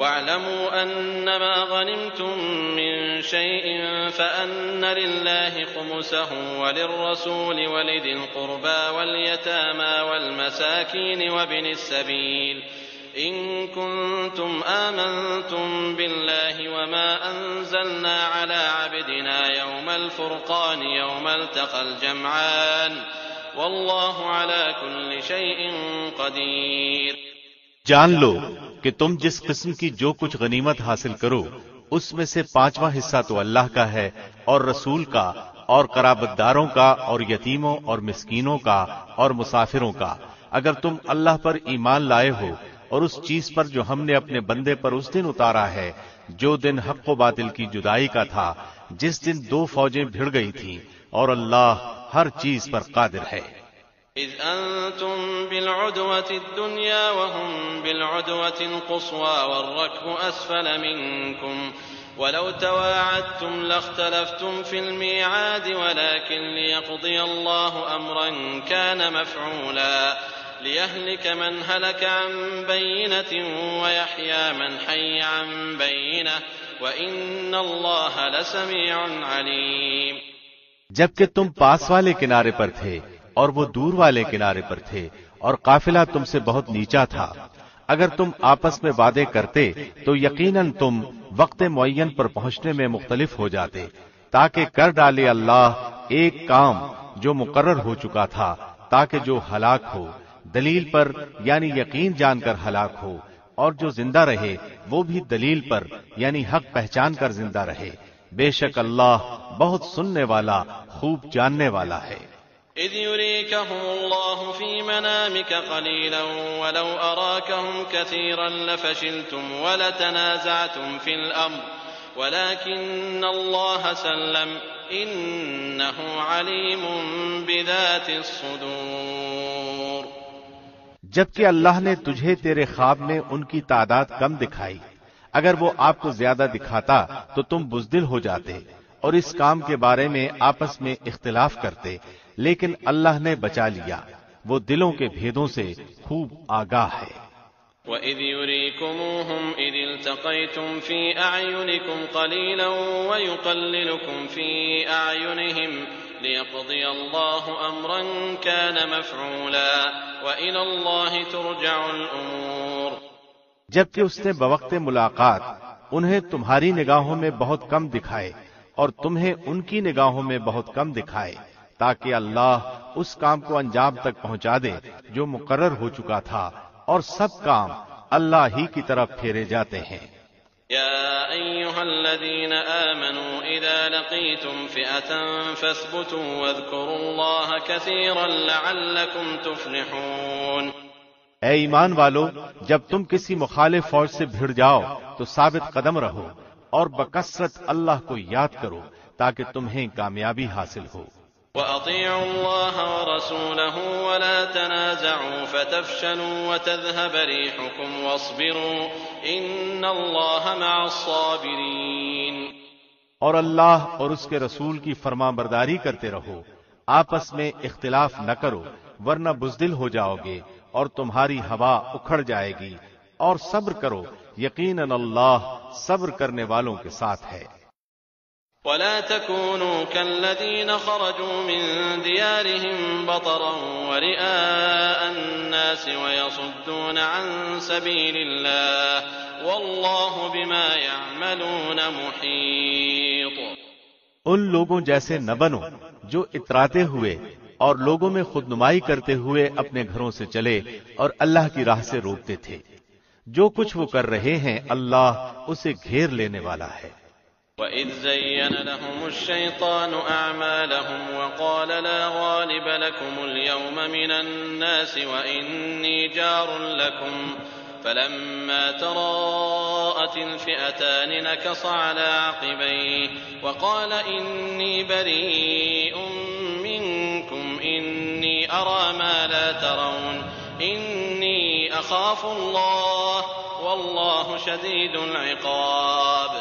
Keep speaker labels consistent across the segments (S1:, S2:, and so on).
S1: وَاعْلَمُوا أَنَّمَا غَنِمْتُم مِّن شَيْءٍ فَأَنَّ لِلَّهِ خُمُسَهُ وَلِلرَّسُولِ وَلِذِي الْقُرْبَىٰ وَالْيَتَامَىٰ وَالْمَسَاكِينِ وَابْنِ السَّبِيلِ إِن كُنتُمْ آمَنتُم بِاللَّهِ وَمَا أَنزَلْنَا عَلَىٰ عَبْدِنَا يَوْمَ الْفُرْقَانِ يَوْمَ الْتَقَى الْجَمْعَانِ وَاللَّهُ عَلَىٰ كُلِّ شَيْءٍ قَدِيرٌ۔
S2: جان لو کہ تم جس قسم کی جو کچھ غنیمت حاصل کرو اس میں سے 5واں حصہ تو اللہ کا ہے اور رسول کا اور قرابت داروں کا اور یتیموں اور مسکینوں کا اور مسافروں کا، اگر تم اللہ پر ایمان لائے ہو اور اس چیز پر جو ہم نے اپنے بندے پر اس دن اتارا ہے جو دن حق و باطل کی جدائی کا تھا، جس دن دو فوجیں بھڑ گئی تھیں، اور اللہ ہر چیز پر قادر ہے۔
S1: إِذْ أَنتُم بِالْعُدْوَةِ الدُّنْيَا وَهُم بِالْعُدْوَةِ الْقُصْوَىٰ وَالرَّكْبُ أَسْفَلَ مِنكُمْ وَلَوْ تَوَاعَدتُّمْ لَاخْتَلَفْتُمْ فِي الْمِيعَادِ وَلَٰكِن لِّيَقْضِيَ اللَّهُ أَمْرًا كَانَ مَفْعُولًا لِيَهْلِكَ مَنْ هَلَكَ عَن بَيِّنَةٍ وَيَحْيَىٰ مَنْ حَيَّ عَن بَيِّنَةٍ وَإِنَّ اللَّهَ لَسَمِيعٌ عَلِيمٌ۔
S2: جبکہ تم پاس والے کنارے پر تھے اور وہ دور والے کنارے پر تھے اور قافلہ تم سے بہت نیچا تھا، اگر تم آپس میں وعدے کرتے تو یقیناً تم وقت معین پر پہنچنے میں مختلف ہو جاتے، تاکہ کر ڈالے اللہ ایک کام جو مقرر ہو چکا تھا، تاکہ جو ہلاک ہو دلیل پر یعنی یقین جان کر ہلاک ہو، اور جو زندہ رہے وہ بھی دلیل پر یعنی حق پہچان کر زندہ رہے۔ بے شک اللہ بہت سننے والا خوب جاننے والا ہے۔
S1: إِذْ يُرِيكَهُمُ اللَّهُ فِي مَنَامِكَ قَلِيلًا وَلَوْ أَرَاكَهُمْ كَثِيرًا لَفَشِلْتُمْ وَلَتَنَازَعْتُمْ فِي الْأَمْرِ وَلَٰكِنَّ اللَّهَ سَلَّمَ إِنَّهُ عَلِيمٌ بِذَاتِ الصُّدُورِ۔
S2: جبکہ اللہ نے تجھے تیرے خواب میں ان کی تعداد کم دکھائی، اگر وہ آپ کو زیادہ دکھاتا تو تم بزدل ہو جاتے اور اس کام کے بارے میں آپس میں اختلاف کرتے، لیکن اللہ نے بچا لیا، وہ دلوں کے بھیدوں سے خوب آگاہ ہے۔
S1: وَإِذْ يُرِيكُمُوهُمْ إِذِ الْتَقَيْتُمْ فِي أَعْيُنِكُمْ قَلِيلًا وَيُقَلِّلُكُمْ فِي أَعْيُنِهِمْ لِيَقْضِيَ اللَّهُ أَمْرًا كَانَ مَفْعُولًا وَإِلَى اللَّهِ تُرْجَعُ الْأُمُورُ۔
S2: جبکہ اس نے بوقت ملاقات انہیں تمہاری نگاہوں میں بہت کم دکھائے اور تمہیں ان کی نگاہوں میں بہت کم دکھائے، تاکہ اللہ اس کام کو انجام تک پہنچا دے جو مقرر ہو چکا تھا، اور سب کام اللہ ہی کی طرف پھیرے جاتے ہیں۔
S1: يا أيها الذين آمنوا إذا لقيتم فئة فاثبتوا واذكروا الله كثيرا لعلكم تفلحون۔
S2: اے ایمان والو، جب تم کسی مخالف فوج سے بھڑ جاؤ تو ثابت قدم رہو اور بکثرت اللہ کو یاد کرو تاکہ تمہیں کامیابی حاصل ہو۔
S1: وَأَطِيعُوا اللَّهَ وَرَسُولَهُ وَلَا تَنَازَعُوا فَتَفْشَلُوا وَتَذْهَبَ رِيحُكُمْ وَاصْبِرُوا إِنَّ اللَّهَ مَعَ الصَّابِرِينَ۔
S2: اور اللہ اور اس کے رسول کی فرمان برداری کرتے رہو، آپس میں اختلاف نہ کرو ورنہ بزدل ہو جاؤ گے اور تمہاری ہوا اکھڑ جائے گی، اور صبر کرو، یقیناً اللہ صبر کرنے والوں کے ساتھ ہے۔
S1: وَلَا تَكُونُوا كَالَّذِينَ خَرَجُوا مِن دِيَارِهِم بَطَرًا وَرِئَاءَ النَّاسِ وَيَصُدُّونَ عَن سَبِيلِ اللَّهِ وَاللَّهُ بِمَا يَعْمَلُونَ مُحِيطٌ۔
S2: ان لوگوں جیسے نہ بنو جو اتراتے ہوئے اور لوگوں میں خود نمائی کرتے ہوئے اپنے گھروں سے چلے اور اللہ کی راہ سے روکتے تھے، جو کچھ وہ کر رہے ہیں اللہ اسے گھیر لینے والا ہے۔
S1: وَإِذْ زَيَّنَ لَهُمُ الشَّيْطَانُ أَعْمَالَهُمْ وَقَالَ لَا غَالِبَ لَكُمُ الْيَوْمَ مِنَ النَّاسِ وَإِنِّي جَارٌ لَكُمْ فَلَمَّا تَرَاءَتِ الْفِئَتَانِ نَكَصَ عَلَى عَقِبَيْهِ وَقَالَ إِنِّي بَرِيءٌ مِّنكُمْ إِنِّي أَرَىٰ مَا لَا تَرَوْنَ إِنِّي أَخَافُ اللَّهَ وَاللَّهُ شَدِيدُ الْعِقَابِ۔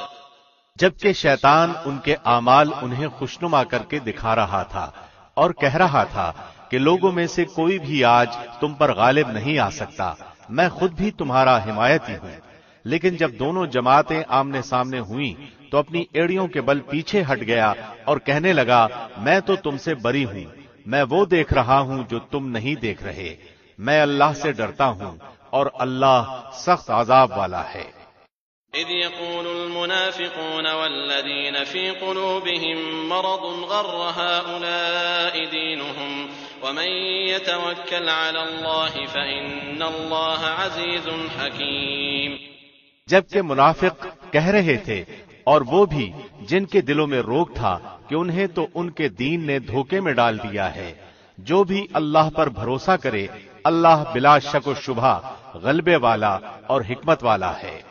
S2: جبکہ شیطان ان کے اعمال انہیں خوشنما کر کے دکھا رہا تھا اور کہہ رہا تھا کہ لوگوں میں سے کوئی بھی آج تم پر غالب نہیں آ سکتا، میں خود بھی تمہارا حمایتی ہوں، لیکن جب دونوں جماعتیں آمنے سامنے ہوئیں تو اپنی ایڑیوں کے بل پیچھے ہٹ گیا اور کہنے لگا میں تو تم سے بری ہوں، میں وہ دیکھ رہا ہوں جو تم نہیں دیکھ رہے، میں اللہ سے ڈرتا ہوں اور اللہ سخت عذاب والا ہے۔
S1: إذ يقول المنافقون والذين في قلوبهم مرض غر هؤلاء دينهم ومن يتوكل على الله فإن الله عزيز حكيم۔
S2: جبکہ منافق کہہ رہے تھے، اور وہ بھی جن کے دلوں میں روگ تھا کہ انہیں تو ان کے دین نے دھوکے میں ڈال دیا ہے، جو بھی اللہ پر بھروسہ کرے اللہ بلا شک و شبہ غلبے والا اور حکمت والا ہے۔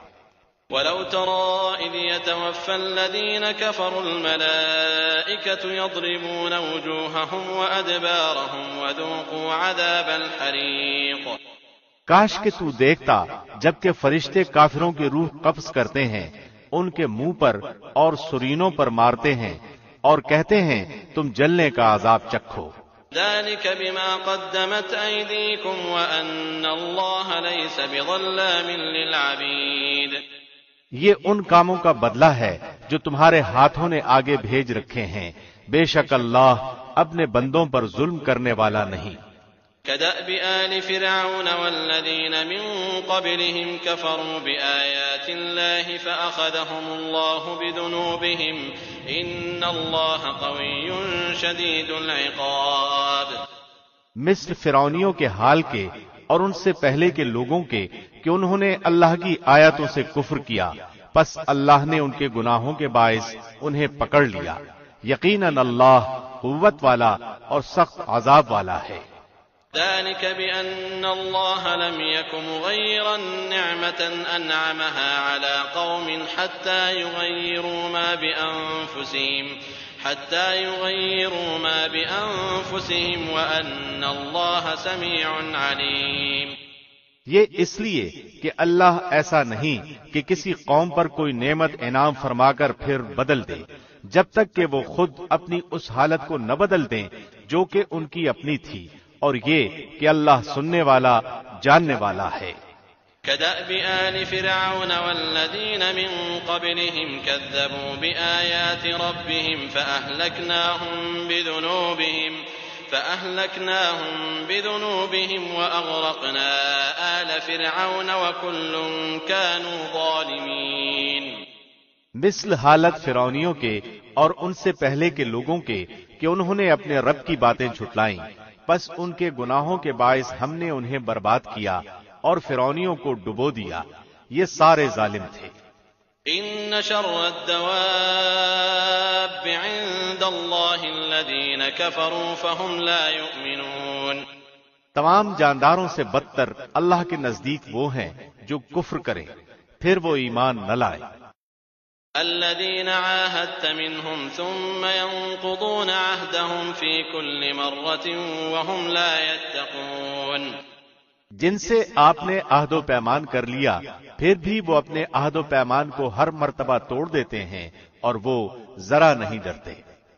S1: وَلَوْ تَرَىٰ إِذْ يَتَوَفَّى الَّذِينَ كَفَرُوا الْمَلَائِكَةُ يَضْرِبُونَ وُجُوهَهُمْ وَأَدْبَارَهُمْ وَذُوقُوا عَذَابَ الْحَرِيقِ۔
S2: کاش کہ تو دیکھتا جبکہ فرشتے کافروں کی روح قبض کرتے ہیں، ان کے منہ پر اور سرینوں پر مارتے ہیں اور کہتے ہیں تم جلنے کا عذاب چکھو۔
S1: ذلك بما قدمت أيديكم وأن الله ليس بظلام للعبيد۔
S2: یہ ان کاموں کا بدلہ ہے جو تمہارے ہاتھوں نے آگے بھیج رکھے ہیں، بے شک اللہ اپنے بندوں پر ظلم کرنے والا نہیں۔
S1: كدأب آل فرعون والذين من قبلهم كفروا بآيات الله فأخذهم الله بذنوبهم إن الله قوي شديد العقاب۔
S2: مثل فرعونیوں کے حال کے اور ان سے پہلے کے لوگوں کے کہ انہوں نے اللہ کی آیاتوں سے کفر کیا، پس اللہ نے ان کے گناہوں کے باعث انہیں پکڑ لیا، یقیناً اللہ قوت والا اور سخت عذاب والا ہے۔
S1: ذلك بأن الله لم يك مغيرا نعمة أنعمها على قوم حتى يغيروا ما بأنفسهم وأن الله سميع عليم۔
S2: یہ اس لیے کہ اللہ ایسا نہیں کہ کسی قوم پر کوئی نعمت انعام فرما کر پھر بدل دے جب تک کہ وہ خود اپنی اس حالت کو نہ بدل دیں جو کہ ان کی اپنی تھی، اور یہ کہ اللہ سننے والا جاننے والا ہے۔
S1: كدأب آل فرعون والذين من قبلهم كذبوا بآيات ربهم فأهلكناهم بذنوبهم وأغرقنا آل فرعون وكل كانوا ظالمين۔
S2: مثل حالت فرعونیوں کے اور ان سے پہلے کے لوگوں کے کہ انہوں نے اپنے رب کی باتیں جھٹلائیں، پس ان کے گناہوں کے باعث ہم نے انہیں برباد کیا اور فرعونیوں کو ڈبو دیا، یہ سارے ظالم تھے۔
S1: ان شر الدواب عند اللہ الذین کفروا فهم لا يؤمنون۔
S2: تمام جانداروں سے بدتر اللہ کے نزدیک وہ ہیں جو کفر کریں پھر وہ ایمان نہ لائیں۔
S1: الذين عاهدت منهم ثم ينقضون عهدهم في كل مرة وهم لا يتقون۔
S2: جن سے آپ نے عہد و پیمان کر لیا پھر بھی وہ اپنے عہد و پیمان کو ہر مرتبہ توڑ دیتے ہیں اور وہ ذرا نہیں ڈرتے۔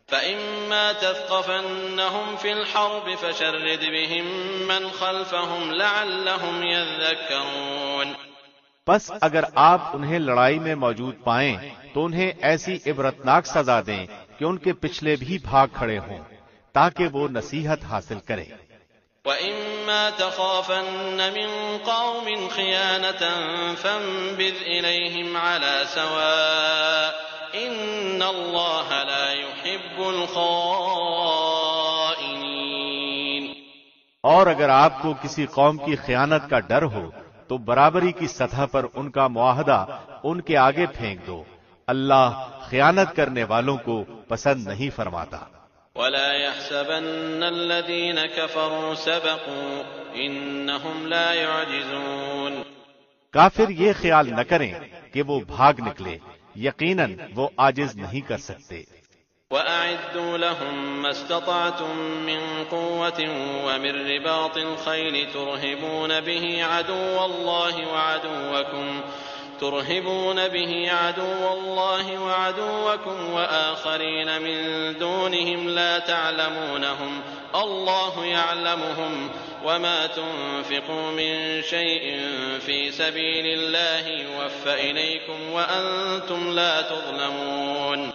S1: فإما تثقفنهم في الحرب فشرد بهم من خلفهم لعلهم يذكرون۔
S2: پس اگر آپ انہیں لڑائی میں موجود پائیں تو انہیں ایسی عبرتناک سزا دیں کہ ان کے پچھلے بھی بھاگ کھڑے ہوں تاکہ وہ نصیحت حاصل کریں۔
S1: وَإِمَّا تَخَافَنَّ مِن قَوْمٍ خِيَانَةً فَانبِذْ إِلَيْهِمْ عَلَى سَوَاءٍ إِنَّ اللَّهَ لَا يُحِبُّ الْخَائِنِينَ۔
S2: اور اگر آپ کو کسی قوم کی خیانت کا ڈر ہو تو برابری کی سطح پر ان کا معاہدہ ان کے آگے پھینک دو، اللہ خیانت کرنے والوں کو پسند نہیں فرماتا۔
S1: وَلَا يَحْسَبَنَّ الَّذِينَ كَفَرُوا سَبَقُوا إِنَّهُمْ لَا يُعْجِزُونَ۔
S2: کافر یہ خیال نہ کریں کہ وہ بھاگ نکلے، یقیناً وہ عاجز نہیں کر سکتے۔
S1: وَأَعِدُّوا لَهُم مَّا اسْتَطَعْتُم مِّن قُوَّةٍ وَمِن رِّبَاطِ الْخَيْلِ تُرْهِبُونَ بِهِ عَدُوَّ اللَّهِ وَعَدُوَّكُمْ وَآخَرِينَ مِن دُونِهِمْ لَا تَعْلَمُونَهُمْ اللَّهُ يَعْلَمُهُمْ وما تنفقوا من شيء في سبيل الله يوفى إليكم وأنتم لا تظلمون.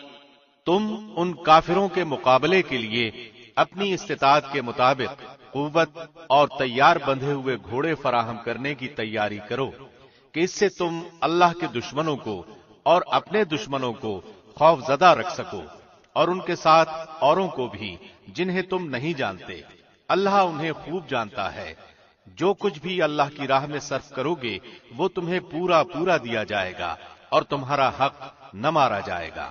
S2: تم ان کافروں کے مقابلے کے لیے اپنی استطاعت کے مطابق قوت اور تیار بندھے ہوئے گھوڑے فراہم کرنے کی تیاری کرو کہ اس سے تم اللہ کے دشمنوں کو اور اپنے دشمنوں کو خوف زدہ رکھ سکو، اور ان کے ساتھ اوروں کو بھی جنہیں تم نہیں جانتے. اللہ انہیں خوب جانتا ہے. جو کچھ بھی اللہ کی راہ میں صرف کرو گے وہ تمہیں پورا پورا دیا جائے گا اور تمہارا حق نہ مارا جائے گا.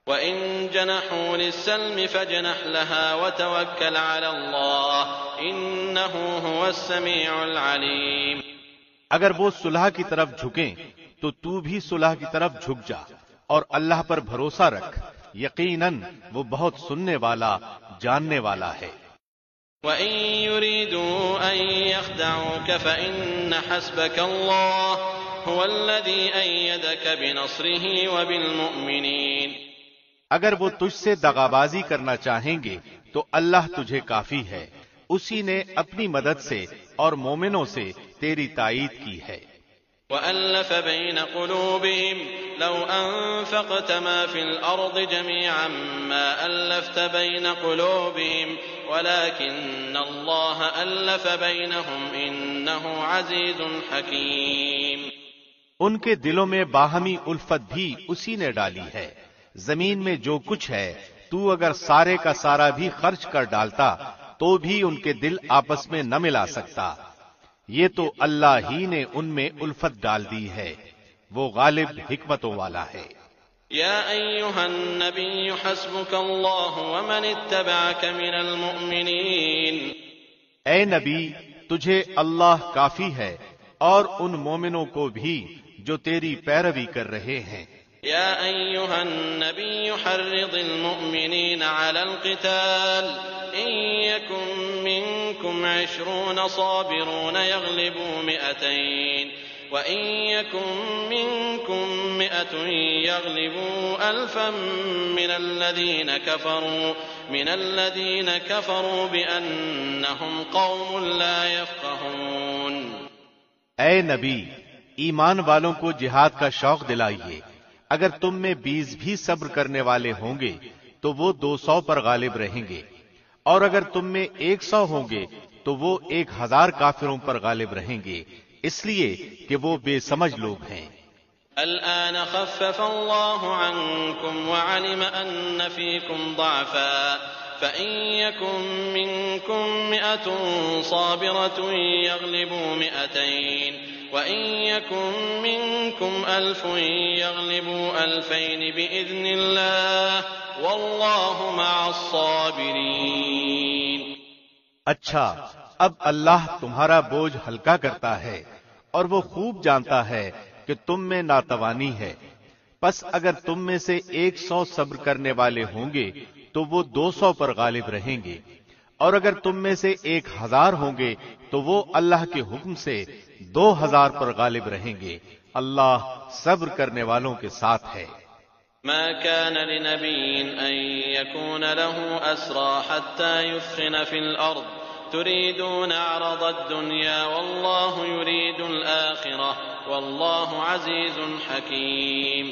S1: وَإِن جَنَحُوا لِلسَّلْمِ فَاجْنَحْ لَهَا وَتَوَكَّلْ عَلَى اللَّهِ إِنَّهُ هُوَ السَّمِيعُ الْعَلِيمُ.
S2: اگر وہ صلح کی طرف جھکیں تو تو بھی صلح کی طرف جھک جا اور اللہ پر بھروسہ رکھ، یقیناً وہ بہت سننے والا جاننے والا ہے.
S1: وَإِن يُرِيدُوا أَن يَخْدَعُوكَ فَإِنَّ حَسْبَكَ اللَّهُ هُوَ الَّذِي أَيَّدَكَ بِنَصْرِهِ وَبِالْمُؤْمِنِينَ.
S2: اگر وہ تجھ سے دغابازی کرنا چاہیں گے تو اللہ تجھے کافی ہے، اسی نے اپنی مدد سے اور مومنوں سے تیری تائید کی ہے.
S1: وَأَلَّفَ بَيْنَ قُلُوبِهِمْ لَوْ أَنفَقْتَ مَا فِي الْأَرْضِ جَمِيعًا مَا أَلَّفْتَ بَيْنَ قُلُوبِهِمْ وَلَكِنَّ اللَّهَ أَلَّفَ بَيْنَهُمْ إِنَّهُ عَزِيزٌ حَكِيمٌ.
S2: ان کے دلوں میں باہمی الفت بھی اسی نے ڈالی ہے. زمین میں جو کچھ ہے تو اگر سارے کا سارا بھی خرچ کر ڈالتا تو بھی ان کے دل آپس میں نہ ملا سکتا. یہ تو اللہ ہی نے ان میں الفت ڈال دی ہے، وہ غالب حکمتوں والا ہے.
S1: یا ایھا النبی حسبک اللہ ومن اتبعک من المؤمنین.
S2: اے نبی، تجھے اللہ کافی ہے اور ان مومنوں کو بھی جو تیری پیروی کر رہے ہیں.
S1: یا ایھا النبی حرض المؤمنین علی القتال ان یکن منکم 20 صابرون یغلبوا 200 وَإِن يَكُن مِّنكُم 100 يَغْلِبُوا 1000 مِّنَ الَّذِينَ كَفَرُوا بِأَنَّهُمْ قَوْمٌ لَّا يَفْقَهُونَ.
S2: اے نبی، ایمان والوں کو جہاد کا شوق دلائیے. اگر تم میں 20 بھی صبر کرنے والے ہوں گے تو وہ 200 پر غالب رہیں گے، اور اگر تم میں 100 ہوں گے تو وہ 1000 کافروں پر غالب رہیں گے، اس لیے کہ وہ بے سمجھ لوگ ہیں.
S1: الآن خفف اللہ عنکم وعلم ان فیکم ضعفا فإن يكن منكم 100 صابرة يغلبوا 200 وإن يكن منكم 1000 يغلبوا 2000 بإذن الله والله مع الصابرين.
S2: اچھا، اب اللہ تمہارا بوجھ ہلکا کرتا ہے اور وہ خوب جانتا ہے کہ تم میں ناتوانی ہے. پس اگر تم میں سے 100 صبر کرنے والے ہوں گے تو وہ 200 پر غالب رہیں گے، اور اگر تم میں سے 1000 ہوں گے تو وہ اللہ کے حکم سے 2000 پر غالب رہیں گے. اللہ صبر کرنے والوں کے ساتھ ہے.
S1: ما كان لنبي أن يكون له أسرى حتى يثخن في الأرض تريدون عرض الدنيا والله يريد الآخرة والله عزيز حكيم.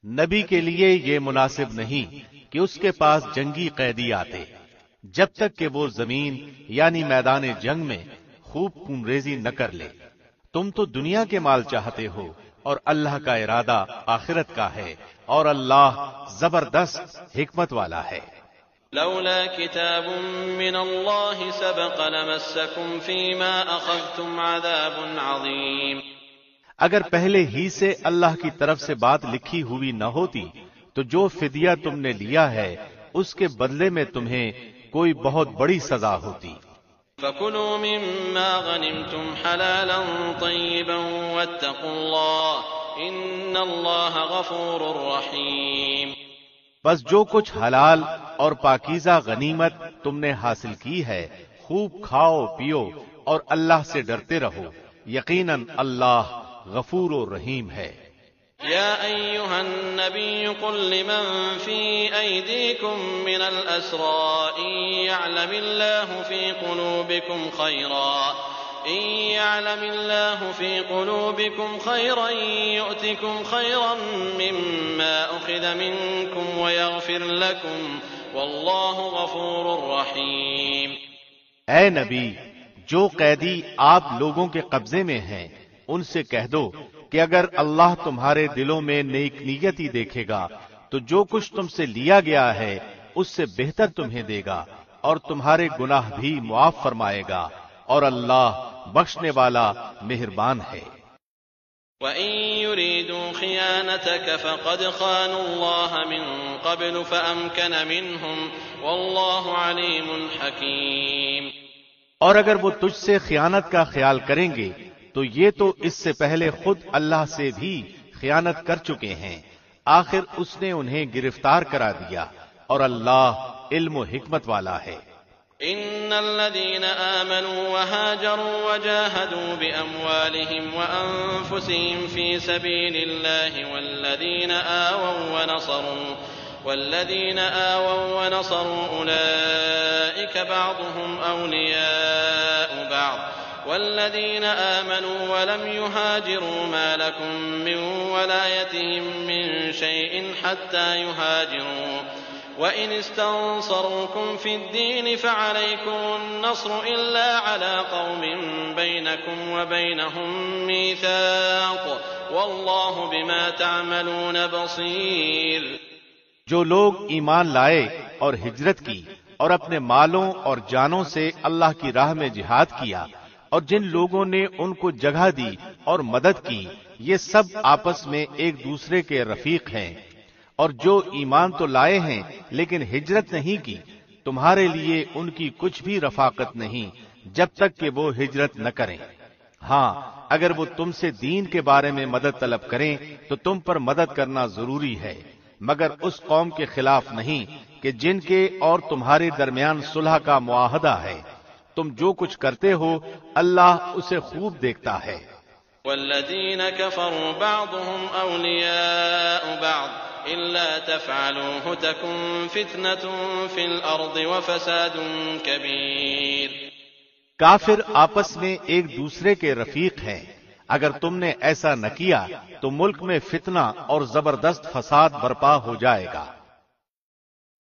S2: نبی کے لیے یہ مناسب نہیں کہ اس کے پاس جنگی قیدی آتے جب تک کہ وہ زمین یعنی میدان جنگ میں خوب خونریزی نہ کر لے. تم تو دنیا کے مال چاہتے ہو اور اللہ کا ارادہ آخرت کا ہے، اور اللہ زبردست حکمت والا ہے.
S1: لولا كتاب من الله سبق لمسكم فيما أخذتم عذاب عظيم.
S2: اگر پہلے ہی سے اللہ کی طرف سے بات لکھی ہوئی نہ ہوتی تو جو فدیہ تم نے لیا ہے اس کے بدلے میں تمہیں کوئی بہت بڑی سزا ہوتی.
S1: فَكُلُوا مِمَّا غَنِمْتُمْ حَلَالًا طَيِّبًا وَاتَّقُوا اللَّهَ إِنَّ اللَّهَ غَفُورٌ رَّحِيمٌ.
S2: بس جو کچھ حلال اور پاکیزہ غنیمت تم نے حاصل کی ہے خوب کھاؤ پیو اور اللہ سے ڈرتے رہو، یقیناً اللہ غفور و رحیم ہے.
S1: يا أيها النبي قل لمن في أيديكم من الأسرى إن يعلم الله في قلوبكم خيرا يؤتكم خيرا مما أخذ منكم ويغفر لكم والله غفور رحيم۔
S2: اے نبی، جو قیدی آپ لوگوں کے قبضے میں ہیں ان سے کہہ دو کہ اگر اللہ تمہارے دلوں میں نیک نیتی دیکھے گا تو جو کچھ تم سے لیا گیا ہے اس سے بہتر تمہیں دے گا اور تمہارے گناہ بھی معاف فرمائے گا، اور اللہ بخشنے والا مہربان ہے۔
S1: وَإِن يُرِيدُوا خِيَانَتَكَ فَقَدْ خَانُوا اللَّهَ مِن قَبْلُ فَأَمْكَنَ مِنْهُمْ وَاللَّهُ عَلِيمٌ حَكِيمٌ۔
S2: اور اگر وہ تجھ سے خیانت کا خیال کریں گے تو یہ تو اس سے پہلے خود اللہ سے بھی خیانت کر چکے ہیں، آخر اس نے انہیں گرفتار کرا دیا، اور اللہ علم و حکمت والا ہے۔
S1: ان الذين آمنوا وهاجروا وجاهدوا بأموالهم وأنفسهم في سبيل الله والذين آووا ونصروا أولئك بعضهم أولياء بعض والذين آمنوا ولم يهاجروا ما لكم من ولايتهم من شيء حتى يهاجروا وإن استنصروكم في الدين فعليكم النصر إلا على قوم بينكم وبينهم ميثاق والله بما تعملون بصير۔
S2: جو لوگ ایمان لائے اور ہجرت کی اور اپنے مالوں اور جانوں سے اللہ کی راہ میں جہاد کیا، اور جن لوگوں نے ان کو جگہ دی اور مدد کی، یہ سب آپس میں ایک دوسرے کے رفیق ہیں۔ اور جو ایمان تو لائے ہیں لیکن ہجرت نہیں کی، تمہارے لیے ان کی کچھ بھی رفاقت نہیں جب تک کہ وہ ہجرت نہ کریں۔ ہاں، اگر وہ تم سے دین کے بارے میں مدد طلب کریں تو تم پر مدد کرنا ضروری ہے، مگر اس قوم کے خلاف نہیں کہ جن کے اور تمہارے درمیان صلح کا معاہدہ ہے۔ تم جو کچھ کرتے ہو اللہ اسے خوب دیکھتا ہے۔
S1: والذین کفروا بعضهم اولیاء بعض إلا تفعلوه تكن فتنة في الأرض وفساد كبير۔
S2: کافر آپس میں ایک دوسرے کے رفیق ہیں، اگر تم نے ایسا نہ کیا تو ملک میں فتنہ اور زبردست فساد برپا ہو جائے گا۔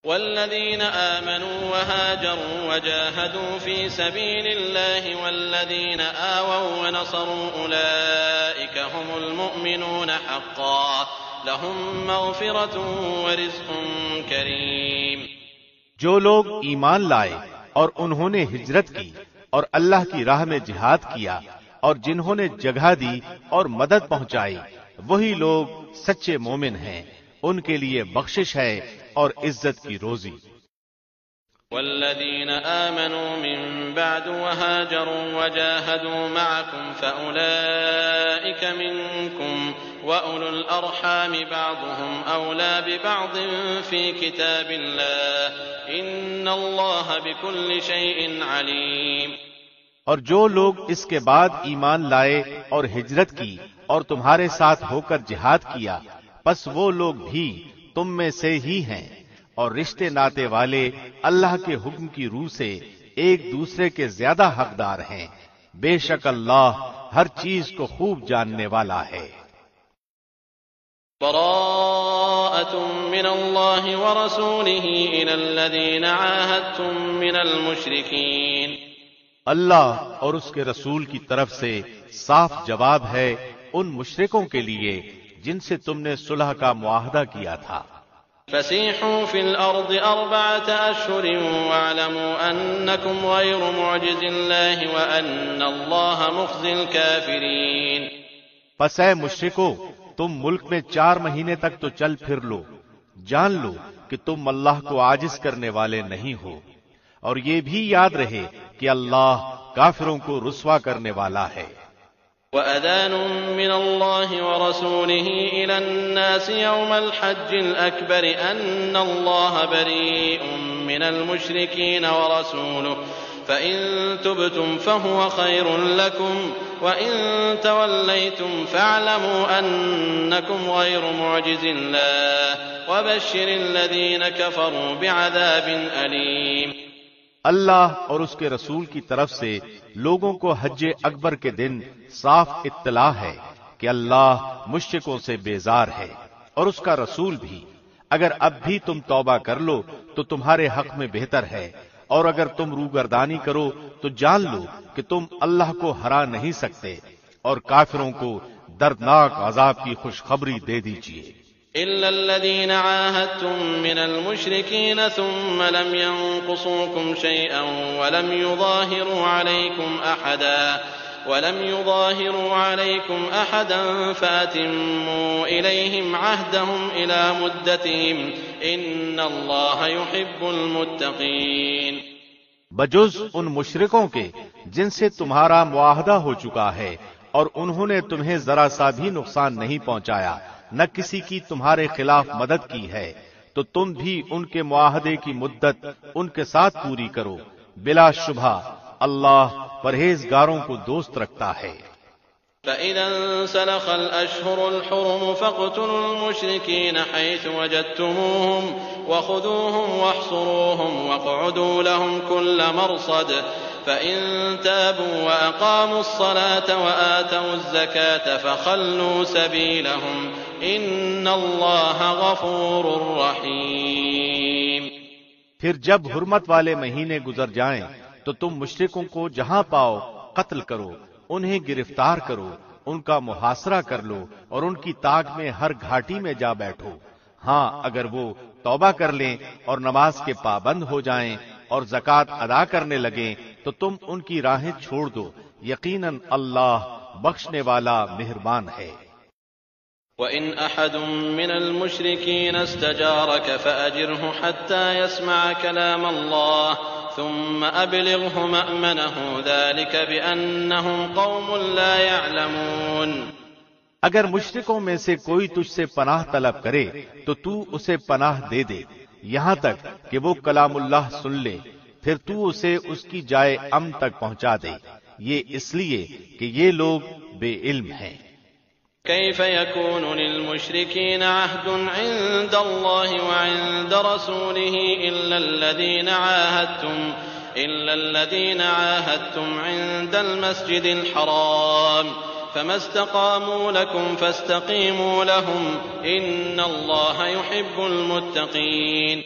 S1: والذين آمنوا وهاجروا وجاهدوا في سبيل الله والذين آووا ونصروا أولئك هم المؤمنون حقا لهم مغفرة ورزق کریم۔
S2: جو لوگ ایمان لائے اور انہوں نے ہجرت کی اور اللہ کی راہ میں جہاد کیا اور جنہوں نے جگہ دی اور مدد پہنچائی، وہی لوگ سچے مومن ہیں، ان کے لیے بخشش ہے اور عزت کی روزی۔
S1: والذین آمنوا من بعد وهاجروا وجاهدوا معكم فأولئك منكم وأولو الأرحام بعضهم أولى ببعض في كتاب الله إن الله بكل شيء عليم۔
S2: اور جو لوگ اس کے بعد ایمان لائے اور ہجرت کی اور تمہارے ساتھ ہو کر جہاد کیا، پس وہ لوگ بھی تم میں سے ہی ہیں، اور رشتے ناتے والے اللہ کے حکم کی روح سے ایک دوسرے کے زیادہ حقدار ہیں۔ بے شک اللہ ہر چیز کو خوب جاننے والا ہے۔
S1: براءة من الله ورسوله إلى الذين عاهدتم من المشركين۔
S2: اللہ اور اس کے رسول کی طرف سے صاف جواب ہے ان مشرکوں کے لیے جن سے تم نے صلح کا معاہدہ کیا تھا۔
S1: فسیحوا فی الارض 4 اشہر واعلموا انکم غیر معجز اللہ وان اللہ مخزی الکافرین۔
S2: پس اے مشرکو، تم ملک میں 4 مہینے تک تو چل پھر لو، جان لو کہ تم اللہ کو عاجز کرنے والے نہیں ہو، اور یہ بھی یاد رہے کہ اللہ کافروں کو رسوا کرنے والا ہے۔
S1: وَأَذَانٌ مِّنَ اللَّهِ وَرَسُولِهِ إِلَى النَّاسِ يَوْمَ الْحَجِّ الْأَكْبَرِ أَنَّ اللَّهَ بَرِيءٌ مِّنَ الْمُشْرِكِينَ فإن تبتم فهو خير لكم وإن توليتم فاعلموا أنكم غير معجز الله وبشر الذين كفروا بعذاب أليم۔
S2: اللہ اور اس کے رسول کی طرف سے لوگوں کو حج اکبر کے دن صاف اطلاع ہے کہ اللہ مشرکوں سے بیزار ہے اور اس کا رسول بھی۔ اگر اب بھی تم توبہ کر لو تو تمہارے حق میں بہتر ہے، اور اگر تم روگردانی کرو تو جان لو کہ تم اللہ کو ہرا نہیں سکتے، اور کافروں کو دردناک عذاب کی خوشخبری دے دیجیے۔
S1: إلا الذين عاهدتم من المشركين ثم لم ينقصوكم شيئا ولم يظاهروا عليكم أحدا فأتموا إليهم عهدهم إلى مدتهم إن الله يحب المتقين۔
S2: بجز ان مشرکوں کے جن سے تمہارا معاہدہ ہو چکا ہے اور انہوں نے تمہیں ذرا سا بھی نقصان نہیں پہنچایا، نہ کسی کی تمہارے خلاف مدد کی ہے، تو تم بھی ان کے معاہدے کی مدت ان کے ساتھ پوری کرو، بلا شبہ اللہ پرہیزگاروں کو دوست رکھتا ہے۔
S1: فَإِذَا انسَلَخَ الْأَشْهُرُ الْحُرُمُ فَاقْتُلُوا الْمُشْرِكِينَ حَيْثُ وَجَدتُّمُوهُمْ وَخُذُوهُمْ وَاحْصُرُوهُمْ وَاقْعُدُوا لَهُمْ كُلَّ مَرْصَدٍ فَإِن تَابُوا وَأَقَامُوا الصَّلَاةَ وَآتَوُا الزَّكَاةَ فَخَلُّوا سَبِيلَهُمْ إِنَّ اللَّهَ غَفُورٌ رَّحِيمٌ۔
S2: پھر جب حرمت والے مہینے گزر جائیں تو تم مشرکوں کو جہاں پاؤ قتل کرو، انہیں گرفتار کرو، ان کا محاصرہ کر لو اور ان کی طاق میں ہر گھاٹی میں جا بیٹھو۔ ہاں اگر وہ توبہ کر لیں اور نماز کے پابند ہو جائیں اور زکوٰۃ ادا کرنے لگیں تو تم ان کی راہیں چھوڑ دو، یقیناً اللہ بخشنے والا مہربان ہے۔
S1: وَإِنْ أَحَدٌ مِّنَ الْمُشْرِكِينَ اسْتَجَارَكَ فَأَجِرْهُ حَتَّى يَسْمَعَ كَلَامَ اللَّهِ ثُمَّ أَبْلِغْهُ مَأْمَنَهُ ذَلِكَ بِأَنَّهُمْ قَوْمٌ لَّا يَعْلَمُونَ۔
S2: اگر مشرکوں میں سے کوئی تجھ سے پناہ طلب کرے تو تو اسے پناہ دے دے یہاں تک کہ وہ کلام اللہ سن لے، پھر تو اسے اس کی جائے امن تک پہنچا دے، یہ اس لیے کہ یہ لوگ بے علم ہیں۔
S1: كيف يكون للمشركين عهد عند الله وعند رسوله إلا الذين عاهدتم عند المسجد الحرام فما استقاموا لكم فاستقيموا لهم إن الله يحب المتقين۔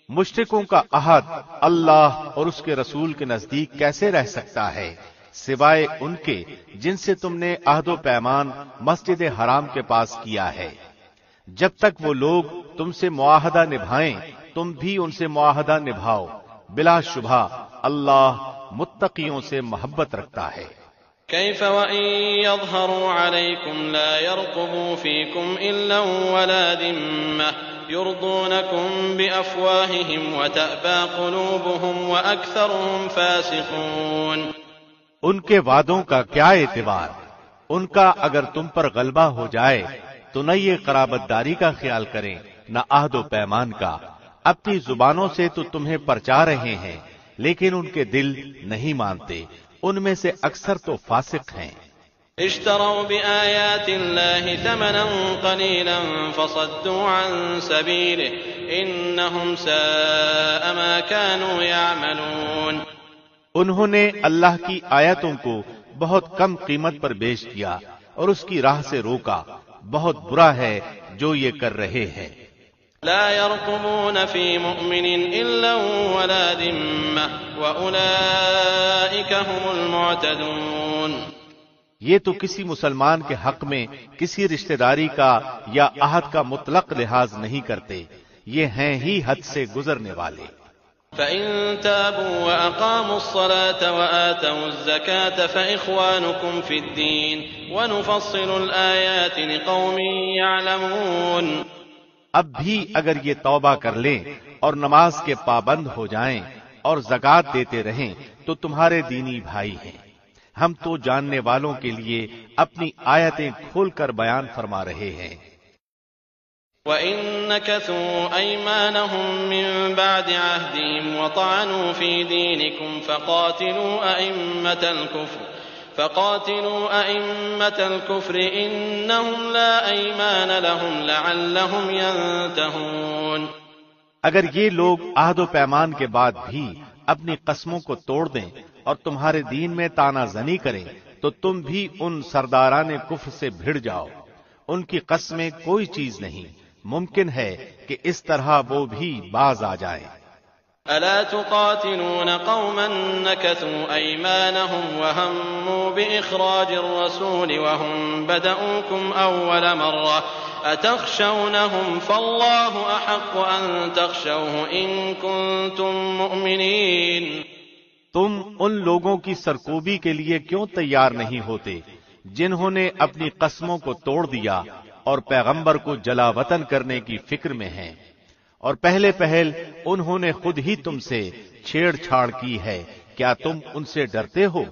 S2: مشرکوں کا عہد اللہ اور اس کے رسول کے نزدیک کیسے رہ سکتا ہے سوائے ان کے جن سے تم نے عہد و پیمان مسجد حرام کے پاس کیا ہے۔ جب تک وہ لوگ تم سے معاہدہ نبھائیں تم بھی ان سے معاہدہ نبھاؤ، بلا شبہ اللہ متقیوں سے محبت رکھتا ہے۔
S1: كيف وإن يظهروا عليكم لا يرقبوا فيكم إلا ولا ذمة يرضونكم بأفواههم وتأبى قلوبهم وأكثرهم فاسقون۔
S2: ان کے وعدوں کا کیا اعتبار، ان کا اگر تم پر غلبہ ہو جائے تو نہ یہ قرابت داری کا خیال کریں نہ عہد و پیمان کا، اپنی زبانوں سے تو تمہیں پرچا رہے ہیں لیکن ان کے دل نہیں مانتے، ان میں سے اکثر تو فاسق ہیں۔
S1: اشتروا بآيات الله ثمنا قليلا فصدوا عن سبيله إنهم ساء ما كانوا يعملون۔
S2: انہوں نے اللہ کی آیتوں کو بہت کم قیمت پر بیچ دیا اور اس کی راہ سے روکا، بہت برا ہے جو یہ کر رہے ہیں۔
S1: لا يرقبون في مؤمن إلا ولا ذمة وأولئك هم المعتدون۔
S2: یہ تو کسی مسلمان کے حق میں کسی رشتہ داری کا یا عہد کا مطلق لحاظ نہیں کرتے، یہ ہیں ہی حد سے گزرنے والے۔
S1: فَإِن تَابُوا وَأَقَامُوا الصَّلَاةَ وَآتَوُا الزَّكَاةَ فَإِخْوَانُكُمْ فِي الدِّينِ وَنُفَصِّلُ الْآيَاتِ لِقَوْمٍ يَعْلَمُونَ۔
S2: اب بھی اگر یہ توبہ کر لیں اور نماز کے پابند ہو جائیں اور زکوٰۃ دیتے رہیں تو تمہارے دینی بھائی ہیں، ہم تو جاننے والوں کے لیے اپنی آیتیں کھول کر بیان فرما رہے ہیں۔
S1: وَإِن نَكَثُوا أَيْمَانَهُم مِّن بَعْدِ عَهْدِهِمْ وَطَعَنُوا فِي دِينِكُمْ فَقَاتِلُوا أَئِمَّةَ الْكُفْرِ إِنَّهُمْ لَا أَيْمَانَ لَهُمْ لَعَلَّهُمْ يَنتَهُونَ۔
S2: اگر یہ لوگ عہد و پیمان کے بعد بھی اپنی قسموں کو توڑ دیں اور تمہارے دین میں طعنہ زنی کریں تو تم بھی ان سرداران کفر سے بھڑ جاؤ، ان کی قسمیں کوئی چیز نہیں، ممکن ہے کہ اس طرح وہ بھی باز آ جائیں۔
S1: أَلَا تُقَاتِلُونَ قَوْمًا نَكَثُوا أَيْمَانَهُمْ وَهَمُّوا بِإِخْرَاجِ الرَّسُولِ وَهُمْ بَدَؤُوكُمْ أَوَّلَ مَرَّةٍ أَتَخْشَوْنَهُمْ فَاللَّهُ أَحَقُّ أَن تَخْشَوْهُ إِن كُنتُم مُّؤْمِنِينَ۔
S2: تم ان لوگوں کی سرکوبی کے لیے کیوں تیار نہیں ہوتے جنہوں نے اپنی قسموں کو توڑ دیا اور پیغمبر کو جلا وطن کرنے کی فکر میں ہیں، اور پہلے پہل انہوں نے خود ہی تم سے چھیڑ چھاڑ کی ہے، کیا تم ان سے ڈرتے ہو؟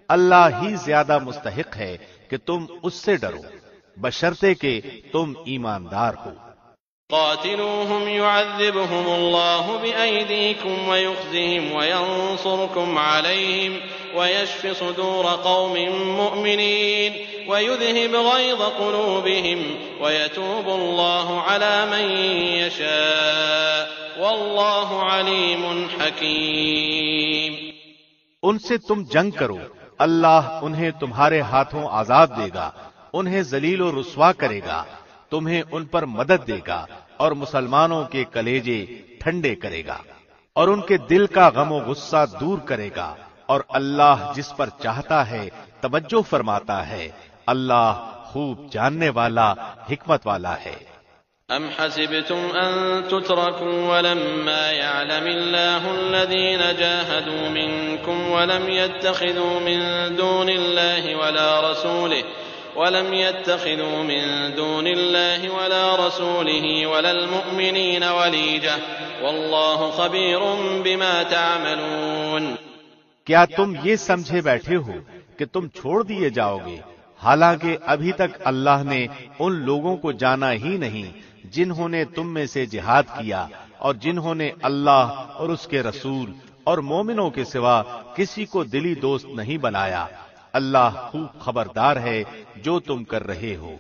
S2: اللہ ہی زیادہ مستحق ہے کہ تم اس سے ڈرو، بشرطے کہ تم ایماندار ہو۔
S1: قاتلوهم يعذبهم الله بأيديكم ويخزهم وينصركم عليهم ويشف صدور قوم مؤمنين ويذهب غيظ قلوبهم ويتوب الله على من يشاء والله عليم حكيم۔
S2: ان سے تم جنگ کرو، اللہ انہیں تمہارے ہاتھوں آزاد دے گا، انہیں ذلیل و رسوا کرے گا، تمہیں ان پر مدد دے گا اور مسلمانوں کے کلیجے ٹھنڈے کرے گا اور ان کے دل کا غم و غصہ دور کرے گا، اور اللہ جس پر چاہتا ہے توجہ فرماتا ہے، اللہ خوب جاننے والا، حکمت والا ہے۔
S1: أَمْ حَسِبْتُمْ أَن تُتْرَكُوا وَلَمَّا يَعْلَمِ اللَّهُ الَّذِينَ جَاهَدُوا مِنكُمْ وَلَمْ يَتَّخِذُوا مِن دُونِ اللَّهِ وَلَا رَسُولِهِ وَلَا الْمُؤْمِنِينَ وَلِيجَةً وَاللَّهُ خَبِيرٌ بِمَا تَعْمَلُونَ۔
S2: کیا تم یہ سمجھے بیٹھے ہو کہ تم چھوڑ دیے جاؤ گے، حالانکہ ابھی تک اللہ نے ان لوگوں کو جانا ہی نہیں جنہوں نے تم میں سے جہاد کیا اور جنہوں نے اللہ اور اس کے رسول اور مومنوں کے سوا کسی کو دلی دوست نہیں بنایا، اللہ خوب خبردار ہے جو تم کر رہے ہو۔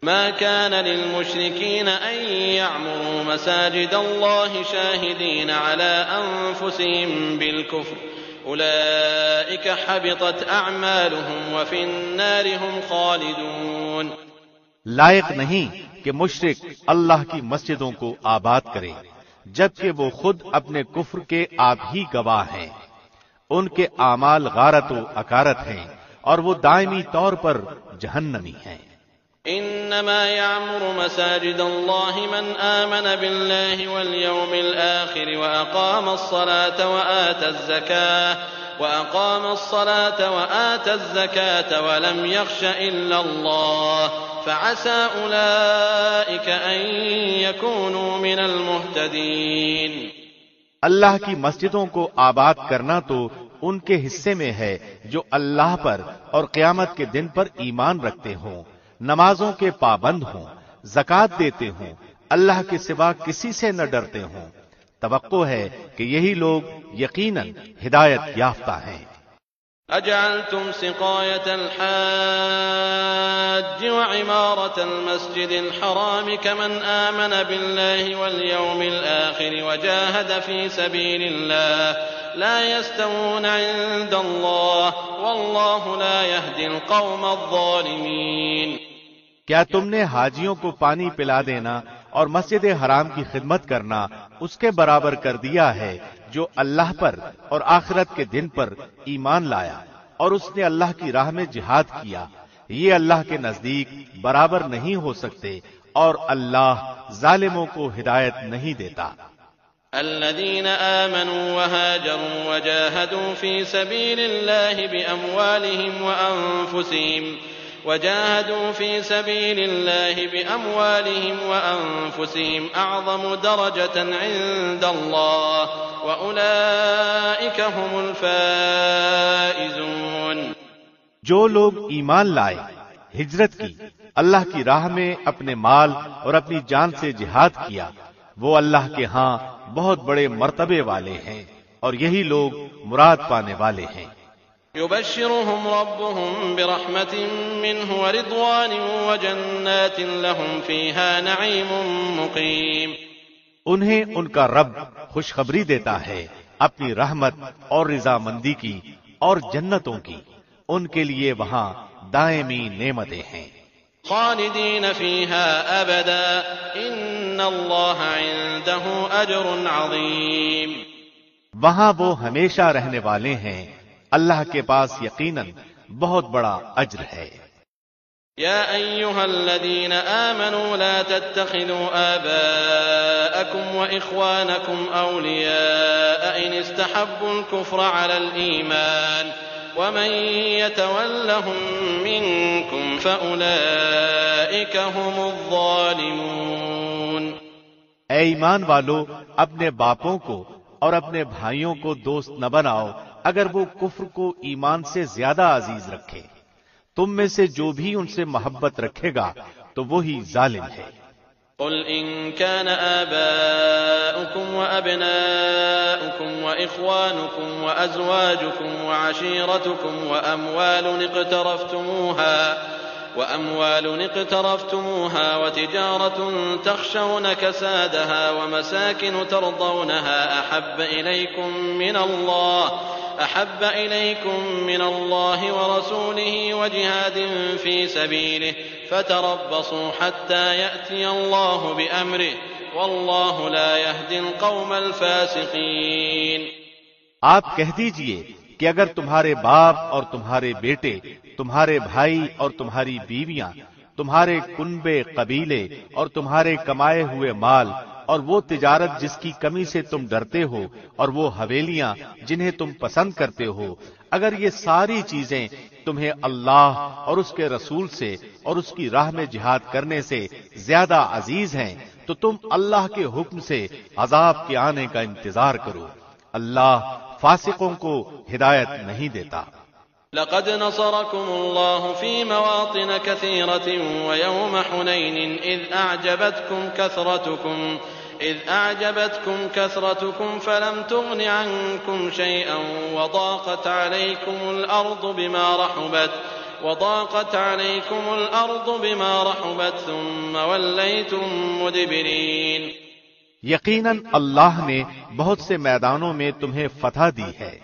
S1: ما كان للمشركين أن يعمروا مساجد الله شاهدين على أنفسهم بالكفر أولئك حبطت أعمالهم وفي النار هم خالدون۔
S2: لائق نہیں کہ مشرک اللہ کی مسجدوں کو آباد کریں جبکہ وہ خود اپنے کفر کے آپ ہی گواہ ہیں، ان کے اعمال غارت و اکارت ہیں اور وہ دائمی طور پر جہنمی ہیں۔
S1: انما يعمر مساجد الله من آمن بالله واليوم الآخر وأقام الصلاة وآتى الزكاة ولم يخش إلا الله فعسى أولئك أن يكونوا من المهتدين۔
S2: اللہ کی مسجدوں کو آباد کرنا تو ان کے حصے میں ہے جو اللہ پر اور قیامت کے دن پر ایمان رکھتے ہوں، نمازوں کے پابند ہوں، زکوٰۃ دیتے ہوں، اللہ کے سوا کسی سے نہ ڈرتے ہوں، توقع ہے کہ یہی لوگ یقیناً ہدایت یافتہ ہیں۔
S1: اجعلتم سقاية الحاج وعمارة المسجد الحرام كمن آمن بالله واليوم الآخر وجاهد في سبيل الله لا يستوون عند الله والله لا يهدي القوم الظالمين۔
S2: کیا تم نے حاجیوں کو پانی پلا دینا اور مسجد حرام کی خدمت کرنا اس کے برابر کر دیا ہے جو اللہ پر اور آخرت کے دن پر ایمان لایا اور اس نے اللہ کی راہ میں جہاد کیا؟ یہ اللہ کے نزدیک برابر نہیں ہو سکتے اور اللہ ظالموں کو ہدایت نہیں دیتا۔
S1: الذين آمنوا وهاجروا وجاهدوا في سبيل الله بأموالهم وأنفسهم أعظم درجة عند الله وأولئك هم الفائزون۔
S2: جو لوگ ایمان لائے، ہجرت کی اللہ کی راہ میں اپنے مال اور اپنی جان سے جہاد کیا، وہ اللہ کے ہاں بہت بڑے مرتبے والے ہیں، اور یہی لوگ مراد پانے والے ہیں۔
S1: يبشرهم ربهم برحمة منه ورضوان وجنات لهم فيها نعيم مقيم۔
S2: انہیں ان کا رب خوشخبری دیتا ہے اپنی رحمت اور رضامندی کی اور جنتوں کی، ان کے لیے وہاں دائمی نعمتیں ہیں۔
S1: خالدين فيها أبدا إن الله عنده أجر عظيم۔
S2: وہاں وہ ہمیشہ رہنے والے ہیں، اللہ کے پاس یقیناً بہت بڑا اجر ہے۔
S1: يا أيها الذين آمنوا لا تتخذوا آباءكم وإخوانكم أولياء إن استحبوا الكفر على الإيمان ومن يتولهم منكم فأولئك هم الظالمون۔
S2: اے ایمان والو، اپنے باپوں کو اور اپنے بھائیوں کو دوست نہ بناؤ اگر وہ کفر کو ایمان سے زیادہ عزیز رکھے، تم میں سے جو بھی ان سے محبت رکھے گا تو وہی ظالم ہے۔
S1: قل إن كان آباؤكم وأبناؤكم وإخوانكم وأزواجكم وعشيرتكم وأموال اقترفتموها وتجارة تخشون كسادها ومساكن ترضونها أحب إليكم من الله ورسوله وجهاد في سبيله فتربصوا حتى يأتي الله بأمره والله لا يهدي القوم الفاسقين۔
S2: آپ کہہ دیجئے کہ اگر تمہارے باپ اور تمہارے بیٹے، تمہارے بھائی اور تمہاری بیویاں، تمہارے کنبے قبیلے اور تمہارے کمائے ہوئے مال اور وہ تجارت جس کی کمی سے تم ڈرتے ہو اور وہ حویلیاں جنہیں تم پسند کرتے ہو، اگر یہ ساری چیزیں تمہیں اللہ اور اس کے رسول سے اور اس کی راہ میں جہاد کرنے سے زیادہ عزیز ہیں تو تم اللہ کے حکم سے عذاب کے آنے کا انتظار کرو، اللہ فاسقوں کو ہدایت نہیں دیتا۔
S1: لقد نصركم الله في مواطن كثيرة ويوم حنين إذ أعجبتكم كثرتكم فلم تغن عنكم شيئا وضاقت عليكم الأرض بما رحبت ثم وليتم مدبرين۔
S2: یقیناً اللہ نے بہت سے میدانوں میں تمہیں فتح دی ہے،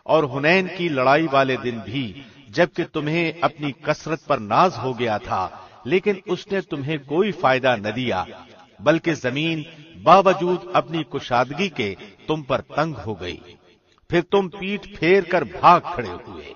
S2: اور حنین کی لڑائی والے دن بھی جبکہ تمہیں اپنی کثرت پر ناز ہو گیا تھا، لیکن اس نے تمہیں کوئی فائدہ نہ دیا، بلکہ زمین باوجود اپنی کشادگی کے تم پر تنگ ہو گئی، پھر تم پیٹھ پھیر کر بھاگ کھڑے ہوئے۔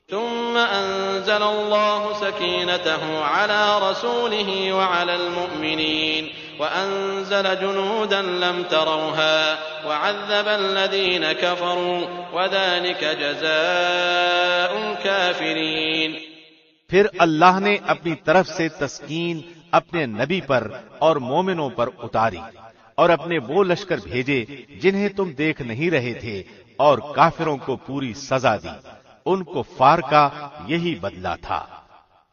S1: ثم أنزل الله سكينته على رسوله وعلى المؤمنين وأنزل جنودا لم تروها وعذب الذين كفروا وذلك جزاء الكافرين۔
S2: پھر اللہ نے اپنی طرف سے تسکین اپنے نبی پر اور مومنوں پر اتاری اور اپنے وہ لشکر بھیجے جنہیں تم دیکھ نہیں رہے تھے، اور کافروں کو پوری سزا دی، ان کو کفار کا یہی بدلہ تھا۔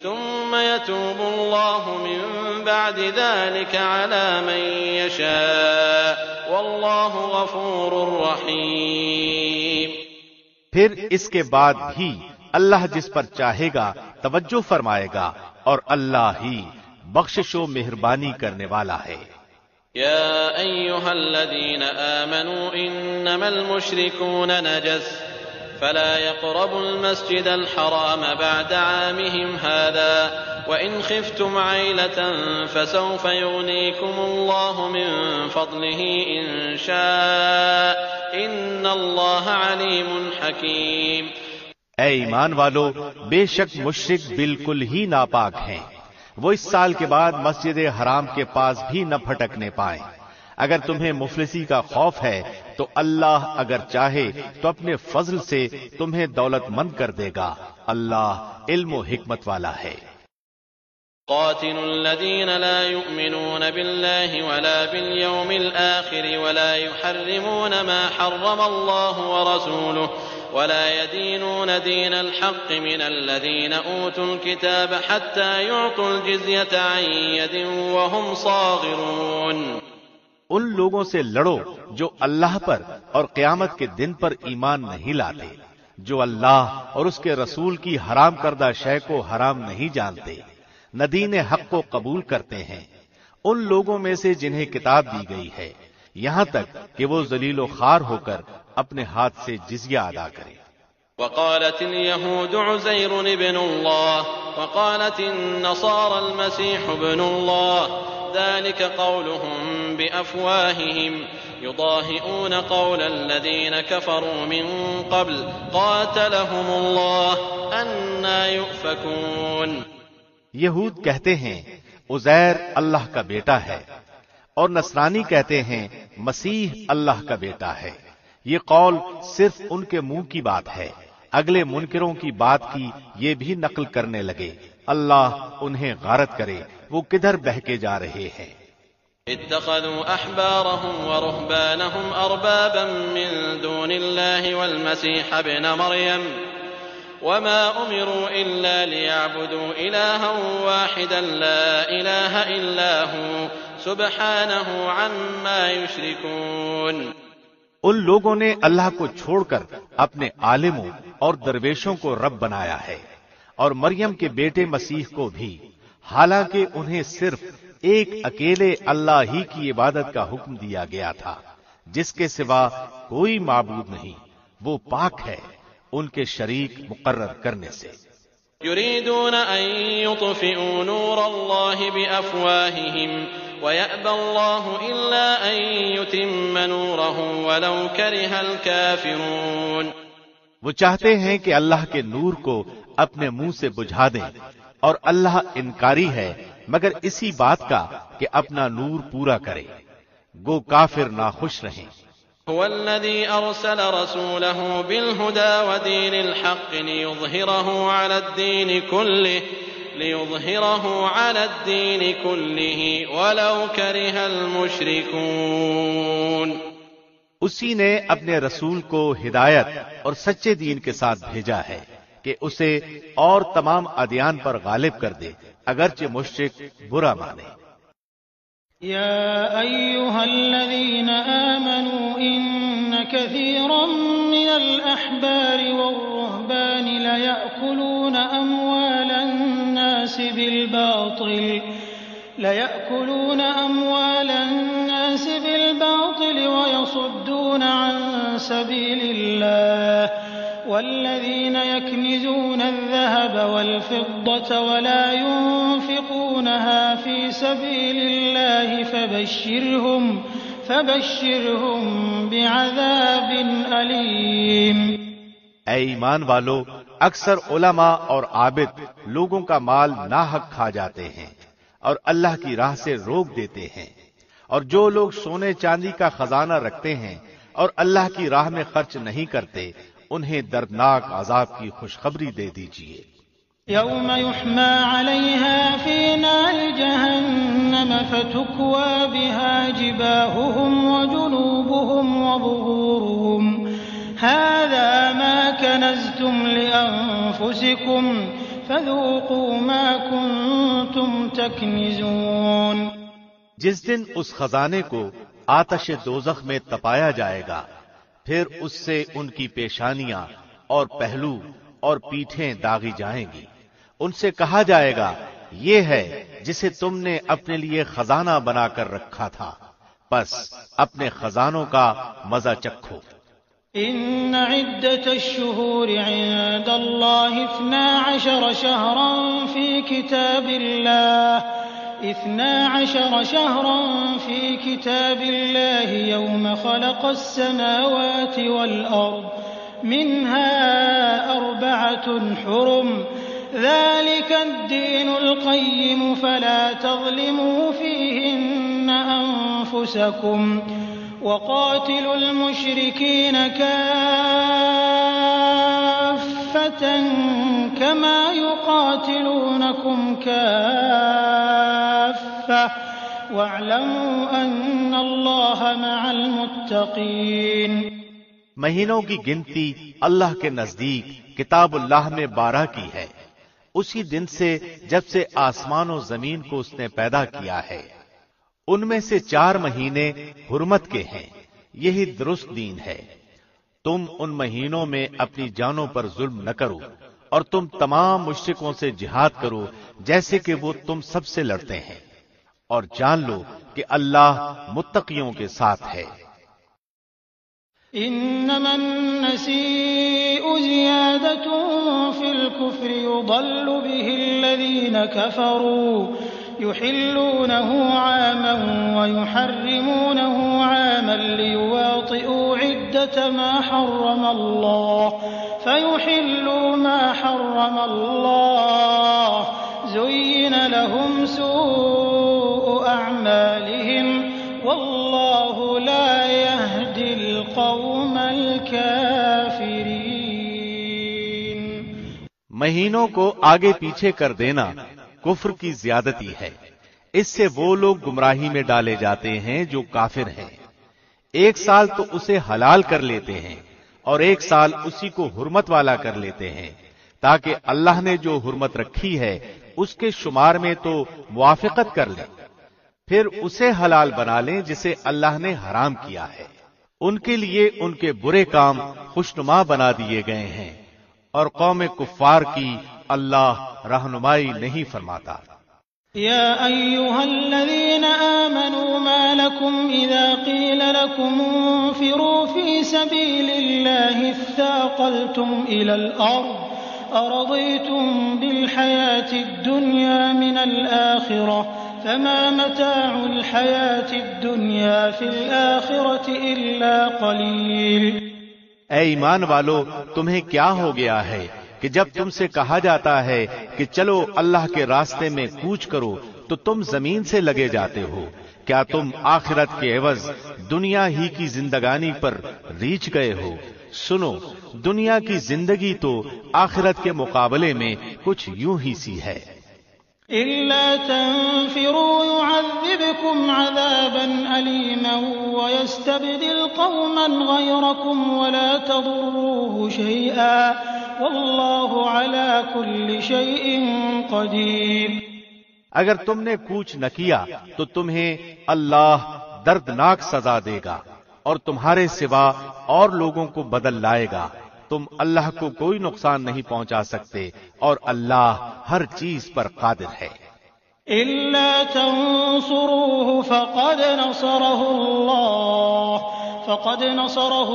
S1: ثم يتوب الله من بعد ذلك على من يشاء والله غفور رحيم۔
S2: پھر اس کے بعد بھی اللہ جس پر چاہے گا توجہ فرمائے گا، اور اللہ ہی بخشش و مہربانی کرنے والا ہے۔
S1: يا أيها الذين آمنوا إنما المشركون نجس فلا يقربوا المسجد الحرام بعد عامهم هذا وإن خفتم عيلة فسوف يغنيكم الله من فضله إن شاء إن الله عليم حكيم۔
S2: اے ایمان والو، بے شک مشرک بالکل ہی ناپاک ہیں، وہ اس سال کے بعد مسجد حرام کے پاس بھی نہ پھٹکنے پائیں۔ اگر تمہیں مفلسی کا خوف ہے تو اللہ اگر چاہے تو اپنے فضل سے تمہیں دولت مند کر دے گا، اللہ علم و حکمت والا ہے۔
S1: قاتلوا الذين لا يؤمنون بالله ولا باليوم الآخر ولا يحرمون ما حرم الله ورسوله ولا يدينون دين الحق من الذين أوتوا الكتاب حتى يعطوا الجزية عن يد وهم صاغرون۔
S2: ان لوگوں سے لڑو جو اللہ پر اور قیامت کے دن پر ایمان نہیں لاتے، جو اللہ اور اس کے رسول کی حرام کردہ شے کو حرام نہیں جانتے، نہ دین حق کو قبول کرتے ہیں، ان لوگوں میں سے جنہیں کتاب دی گئی ہے، یہاں تک کہ وہ ذلیل و خوار ہو کر اپنے ہاتھ سے جزیہ ادا کریں۔
S1: وقالت اليهود عزير ابن الله وقالت النصارى المسيح ابن الله ذلك قولهم بأفواههم يضاهئون قول الذين كفروا من قبل قاتلهم الله أنى يؤفكون۔
S2: یہود کہتے ہیں عزیر اللہ کا بیٹا ہے، اور نصرانی کہتے ہیں مسیح اللہ کا بیٹا ہے۔ یہ قول صرف ان کے منہ کی بات ہے، اگلے منکروں کی بات کی یہ بھی نقل کرنے لگے۔ اللہ انہیں غارت کرے، وہ کدھر بہکے جا رہے ہیں۔
S1: اتخذوا احبارهم ورهبانهم اربابا من دون الله والمسيح ابن مريم وما امروا الا ليعبدوا الها واحدا لا اله الا هو سبحانه عما يشركون۔
S2: ان لوگوں نے اللہ کو چھوڑ کر اپنے عالموں اور درویشوں کو رب بنایا ہے، اور مریم کے بیٹے مسیح کو بھی، حالانکہ انہیں صرف ایک اکیلے اللہ ہی کی عبادت کا حکم دیا گیا تھا، جس کے سوا کوئی معبود نہیں، وہ پاک ہے ان کے شریک مقرر کرنے سے۔
S1: يريدون أن يطفئوا نور الله بأفواههم ويأبى الله إلا أن يتم نوره ولو كره الكافرون۔
S2: وہ چاہتے ہیں کہ اللہ کے نور کو اپنے منہ سے بجھا دیں، اور اللہ انکاری ہے مگر اسی بات کا کہ اپنا نور پورا کرے، گو کافر ناخوش رہیں۔
S1: هو الذي أرسل رسوله بالهدى ودين الحق ليظهره على الدين كله ولو كره المشركون۔
S2: اسی نے اپنے رسول کو ہدایت اور سچے دین کے ساتھ بھیجا ہے کہ اسے اور تمام ادیان پر غالب کر دے، اگرچہ مشرک برا مانے۔
S3: يا أيها الذين آمنوا إن كثيرا من الأحبار والرهبان ليأكلون أموال الناس بالباطل ويصدون عن سبيل الله والذين يكنزون الذهب والفضة ولا ينفقونها في سبيل الله فبشرهم بعذاب أليم۔
S2: اے ایمان والو، اکثر علماء اور عابد لوگوں کا مال ناحق کھا جاتے ہیں اور اللہ کی راہ سے روک دیتے ہیں، اور جو لوگ سونے چاندی کا خزانہ رکھتے ہیں اور اللہ کی راہ میں خرچ نہیں کرتے، انہیں دردناک عذاب کی خوشخبری دے دیجیے۔
S3: يوم يحمى عليها في نار جهنم فتكوى بها جباههم وجنوبهم وظهورهم هذا ما كنزتم لأنفسكم فذوقوا ما كنتم تكنزون۔
S2: جس دن اس خزانے کو آتش دوزخ میں تپایا جائے گا، پھر اس سے ان کی پیشانیاں اور پہلو اور پیٹھیں داغی جائیں گی، ان سے کہا جائے گا یہ ہے جسے تم نے اپنے لیے خزانہ بنا کر رکھا تھا، بس اپنے خزانوں کا مزہ چکھو۔
S3: إن عدة الشهور عند الله 12 شهرا في كتاب الله 12 شهرا في كتاب الله يوم خلق السماوات والأرض منها 4 حرم ذلك الدين القيم فلا تظلموا فيهن أنفسكم وقاتلوا المشركين كافة كما يقاتلونكم كافة واعلموا أن الله مع المتقين۔
S2: مہینوں کی گنتی اللہ کے نزدیک کتاب اللہ میں 12 کی ہے، اسی دن سے جب سے آسمان و زمین کو اس نے پیدا کیا ہے۔ ان میں سے 4 مہینے حرمت کے ہیں، یہی درست دین ہے۔ تم ان مہینوں میں اپنی جانوں پر ظلم نہ کرو، اور تم تمام مشرکوں سے جہاد کرو جیسے کہ وہ تم سب سے لڑتے ہیں، اور جان لو کہ اللہ متقیوں کے ساتھ ہے۔
S3: إنما النسيء زيادة في الكفر يضل به الذين كفروا يحلونه عاما ويحرمونه عاما ليواطئوا عدة ما حرم الله فيحلوا ما حرم الله زين لهم سوء أعمالهم والله لا يهدي القوم الكافرين۔
S2: مہینوں کو آگے پیچھے کر دینا کفر کی زیادتی ہے، اس سے وہ لوگ گمراہی میں ڈالے جاتے ہیں جو کافر ہیں۔ ایک سال تو اسے حلال کر لیتے ہیں اور ایک سال اسی کو حرمت والا کر لیتے ہیں، تاکہ اللہ نے جو حرمت رکھی ہے اس کے شمار میں تو موافقت کر لیں، پھر اسے حلال بنا لیں جسے اللہ نے حرام کیا ہے۔ ان کے لیے ان کے برے کام خوشنما بنا دیے گئے ہیں، اور قوم کفار کی اللہ رہنمائی نہیں فرماتا۔
S3: يا أيها الذين آمنوا ما لكم إذا قيل لكم انفروا في سبيل الله اثاقلتم إلى الأرض أرضيتم بالحياة الدنيا من الآخرة فما متاع الحياة الدنيا في الآخرة إلا قليل۔
S2: اے ایمان والو، تمہیں کیا ہو گیا ہے کہ جب تم سے کہا جاتا ہے کہ چلو اللہ کے راستے میں کوچ کرو تو تم زمین سے لگے جاتے ہو؟ کیا تم آخرت کے عوض دنیا ہی کی زندگانی پر ریچھ گئے ہو؟ سنو، دنیا کی زندگی تو آخرت کے مقابلے میں کچھ یوں ہی سی ہے۔
S3: إلا تنفروا يعذبكم عذابا أليما ويستبدل قوما غيركم ولا تضروه شيئا والله على كل شيء قدير۔
S2: اگر تم نے کوچ نہ کیا تو تمہیں اللہ دردناک سزا دے گا اور تمہارے سوا اور لوگوں کو بدل لائے گا۔ تم اللہ کو کوئی نقصان نہیں پہنچا سکتے اور اللہ ہر چیز پر قادر ہے۔
S3: إلا تنصروه فقد نصره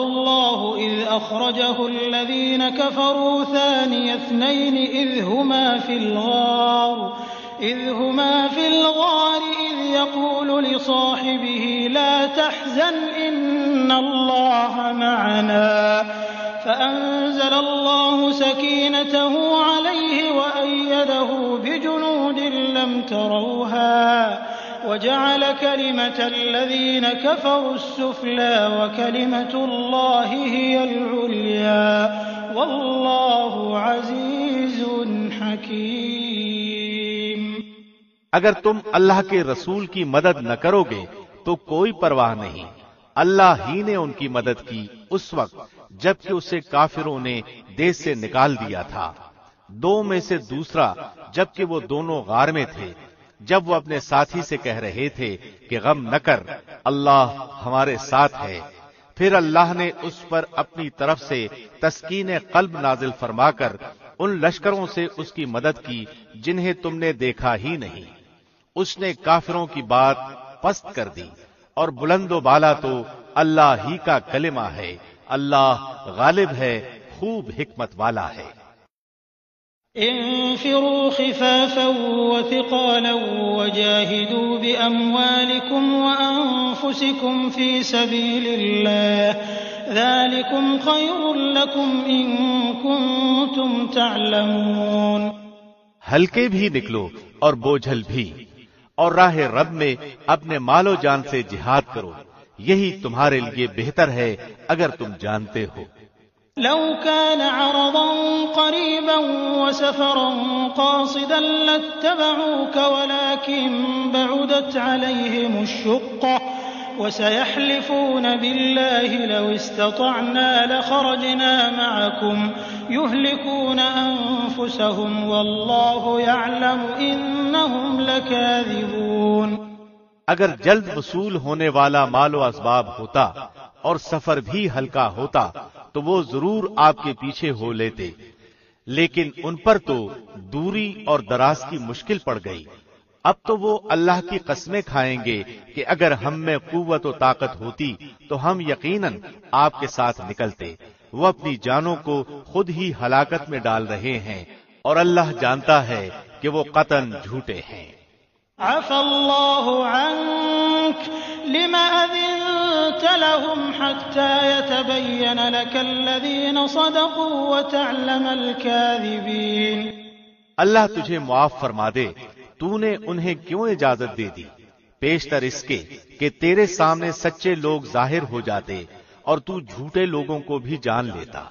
S3: الله إذ أخرجه الذين كفروا ثاني اثنين إذ هما في الغار إذ يقول لصاحبه لا تحزن إن الله معنا فأنزل الله سكينته عليه وأيده بجنود لم تروها وجعل كلمة الذين كفروا السفلى وكلمة الله هي العليا والله عزيز حكيم۔
S2: اگر تم اللہ کے رسول کی مدد نہ کرو گے تو کوئی پرواہ نہیں، اللہ ہی نے ان کی مدد کی اس وقت جبکہ اسے کافروں نے دیس سے نکال دیا تھا۔ 2 میں سے دوسرا جبکہ وہ دونوں غار میں تھے، جب وہ اپنے ساتھی سے کہہ رہے تھے کہ غم نہ کر، اللہ ہمارے ساتھ ہے۔ پھر اللہ نے اس پر اپنی طرف سے تسکین قلب نازل فرما کر ان لشکروں سے اس کی مدد کی جنہیں تم نے دیکھا ہی نہیں۔ اس نے کافروں کی بات پست کر دی، اور بلند و بالا تو اللہ ہی کا کلمہ ہے۔ اللہ غالب ہے، خوب حکمت والا ہے۔
S3: انفروا خفافا وثقالا وجاهدوا بأموالكم وأنفسكم في سبيل الله ذلكم خير لكم إن كنتم تعلمون۔
S2: ہلکے بھی نکلو اور بوجھل بھی، اور راہ رب میں اپنے مال و جان سے جہاد کرو، یہی تمہارے لیے بہتر ہے اگر تم جانتے ہو۔
S3: لو كان عرضا قريبا وسفرا قاصدا لاتبعوك ولكن بعدت عليهم الشقة وسيحلفون بالله لو استطعنا لخرجنا معكم يهلكون أنفسهم والله يعلم إنهم لكاذبون۔
S2: اگر جلد وصول ہونے والا مال و اسباب ہوتا اور سفر بھی ہلکا ہوتا تو وہ ضرور آپ کے پیچھے ہو لیتے، لیکن ان پر تو دوری اور دراز کی مشکل پڑ گئی۔ اب تو وہ اللہ کی قسمیں کھائیں گے کہ اگر ہم میں قوت و طاقت ہوتی تو ہم یقیناً آپ کے ساتھ نکلتے۔ وہ اپنی جانوں کو خود ہی ہلاکت میں ڈال رہے ہیں اور اللہ جانتا ہے کہ وہ قطعاً جھوٹے ہیں۔
S3: عفى الله عنك لما أذنت لهم حتى يتبين لك الذين صدقوا وتعلم الكاذبين۔
S2: اللہ تجھے معاف فرما دے، تو نے انہیں کیوں اجازت دے دی پیشتر اس کے کہ تیرے سامنے سچے لوگ ظاہر ہو جاتے اور تو جھوٹے لوگوں کو بھی جان لیتا۔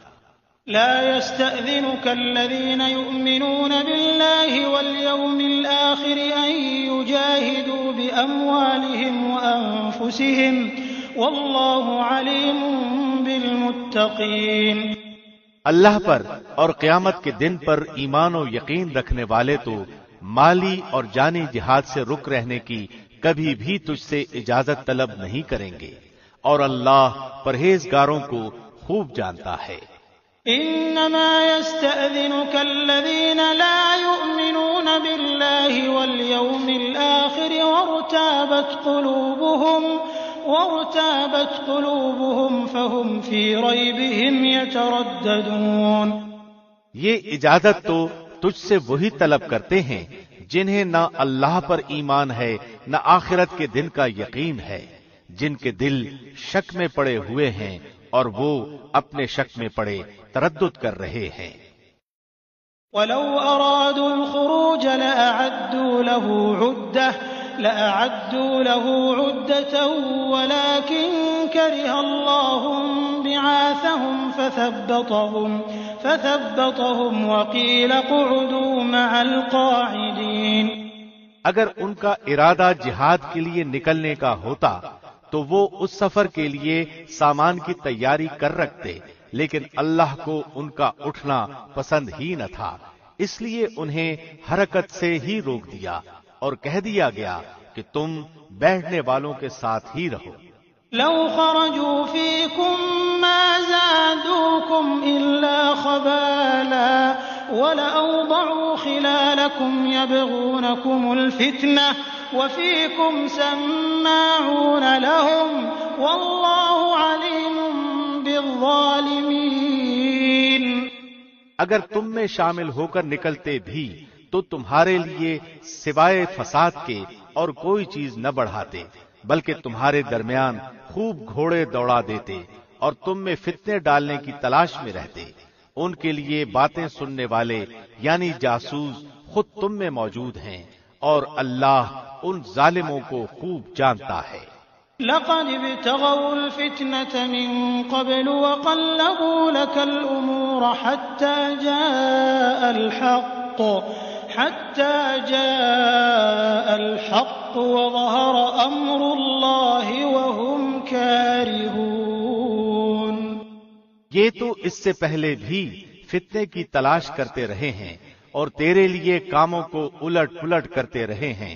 S3: لا يستأذنك الذين يؤمنون بالله واليوم الآخر أن يجاهدوا بأموالهم وأنفسهم والله عليم بالمتقين۔
S2: اللہ پر اور قیامت کے دن پر ایمان و یقین رکھنے والے تو مالی اور جانی جہاد سے رک رہنے کی کبھی بھی تجھ سے اجازت طلب نہیں کریں گے، اور اللہ پرہیزگاروں کو خوب جانتا ہے۔
S3: انما يستأذنك الذين لا يؤمنون بالله واليوم الآخر وارتابت قلوبهم فهم في ريبهم يترددون۔
S2: یہ اجازت تو تجھ سے وہی طلب کرتے ہیں جنہیں نہ اللہ پر ایمان ہے نہ آخرت کے دن کا یقین ہے، جن کے دل شک میں پڑے ہوئے ہیں اور وہ اپنے شک میں پڑے تردد کر رہے ہیں۔
S3: وَلَوْ أَرَادُوا الْخُرُوجَ لَأَعَدُّوا لَهُ عُدَّةً وَلَكِنْ كَرِهَ اللَّهُ بِعَاثَهُمْ فَثَبَّطَهُمْ وَقِيلَ اقْعُدُوا مَعَ الْقَاعِدِينَ۔
S2: اگر ان کا ارادہ جہاد کے لیے نکلنے کا ہوتا تو وہ اس سفر کے لیے سامان کی تیاری کر رکھتے، لیکن اللہ کو ان کا اٹھنا پسند ہی نہ تھا، اس لیے انہیں حرکت سے ہی روک دیا اور کہہ دیا گیا کہ تم بیٹھنے والوں کے ساتھ ہی رہو۔
S3: لو خرجوا فيكم ما زادوكم إلا خبالا ولأوضعوا خلالكم يبغونكم الفتنة وفيكم سماعون لهم والله عليم بالظالمين۔
S2: اگر تم میں شامل ہو کر نکلتے بھی تو تمہارے لیے سوائے فساد کے اور کوئی چیز نہ بڑھاتے، بلکہ تمہارے درمیان خوب گھوڑے دوڑا دیتے اور تم میں فتنے ڈالنے کی تلاش میں رہتے۔ ان کے لیے باتیں سننے والے یعنی جاسوس خود تم میں موجود ہیں، اور اللہ ان ظالموں کو خوب جانتا ہے۔
S3: لقد ابتغوا الفتنة من قبل وقلبوا لك الأمور حتى جاء الحق وظهر أمر الله وهم كارهون۔
S2: یہ تو اس سے پہلے بھی فتنے کی تلاش کرتے رہے ہیں اور تیرے لیے کاموں کو الٹ پلٹ کرتے رہے ہیں،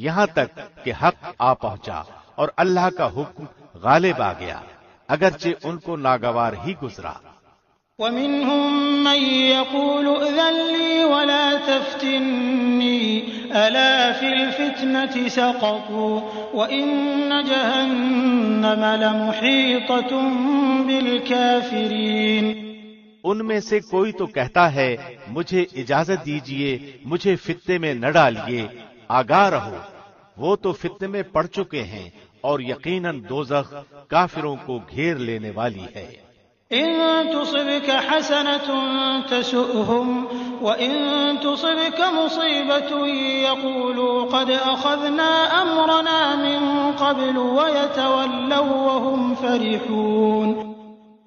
S2: یہاں تک کہ حق آ پہنچا اور اللہ کا حکم غالب آ گیا، اگرچہ ان کو ناگوار ہی گزرا۔
S3: وَمِنْهُمْ مَنْ يَقُولُ ائْذَنْ لِي وَلَا تَفْتِنِّي أَلَا فِي الْفِتْنَةِ سَقَطُوا وَإِنَّ جَهَنَّمَ لَمُحِيطَةٌ بِالْكَافِرِينَ۔
S2: ان میں سے کوئی تو کہتا ہے مجھے اجازت دیجئے، مجھے فتنے میں نہ ڈالیے، آگاہ رہو، وہ تو فتنے میں پڑ چکے ہیں اور یقیناً دوزخ کافروں کو گھیر لینے والی ہے۔
S3: إن تصبك حسنة تسؤهم وإن تصبك مصيبة يقولوا قد أخذنا أمرنا من قبل ويتولوا وهم فرحون۔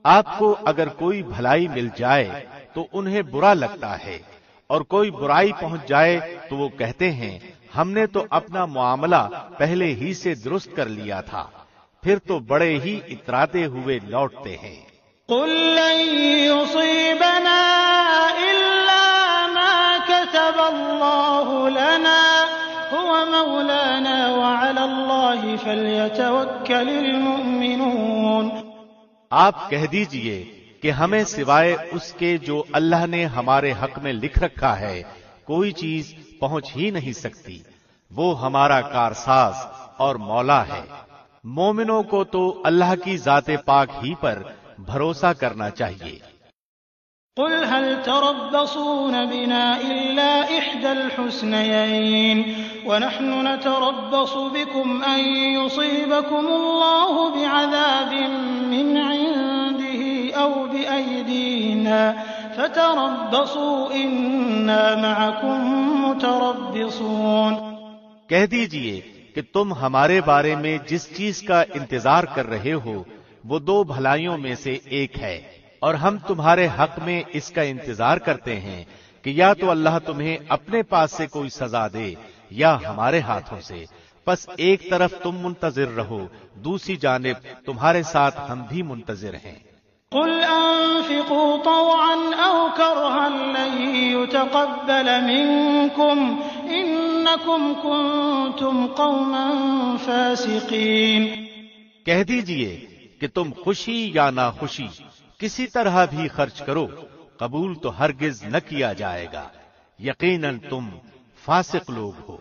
S2: آپ کو اگر کوئی بھلائی مل جائے تو انہیں برا لگتا ہے، اور کوئی برائی پہنچ جائے تو وہ کہتے ہیں ہم نے تو اپنا معاملہ پہلے ہی سے درست کر لیا تھا، پھر تو بڑے ہی اتراتے ہوئے لوٹتے ہیں۔
S3: قل لن يصيبنا إلا ما كتب الله لنا هو مولانا وعلى الله فليتوكل المؤمنون۔
S2: آپ کہہ دیجئے کہ ہمیں سوائے اس کے جو اللہ نے ہمارے حق میں لکھ رکھا ہے کوئی چیز پہنچ ہی نہیں سکتی، وہ ہمارا کارساز اور مولا ہے۔ مومنوں کو تو اللہ کی ذات پاک ہی پر بھروسہ کرنا چاہیے۔
S3: قل هل تربصون بنا إلا إحدى الحسنيين ونحن نتربص بكم أن يصيبكم الله بعذاب من عنده أو بأيدينا فتربصوا إنا معكم متربصون۔
S2: کہہ دیجئے کہ تم ہمارے بارے میں جس چیز کا انتظار کر رہے ہو وہ دو بھلائیوں میں سے ایک ہے، اور ہم تمہارے حق میں اس کا انتظار کرتے ہیں کہ یا تو اللہ تمہیں اپنے پاس سے کوئی سزا دے یا ہمارے ہاتھوں سے، پس ایک طرف تم منتظر رہو، دوسری جانب تمہارے ساتھ ہم بھی منتظر ہیں۔
S3: قل انفقوا طوعا او كرها لن يتقبل منكم انكم كنتم قوما فاسقين۔
S2: کہہ دیجئے کہ تم خوشی یا ناخوشی کسی طرح بھی خرچ کرو، قبول تو ہرگز نہ کیا جائے گا، یقیناً تم فاسق لوگ ہو۔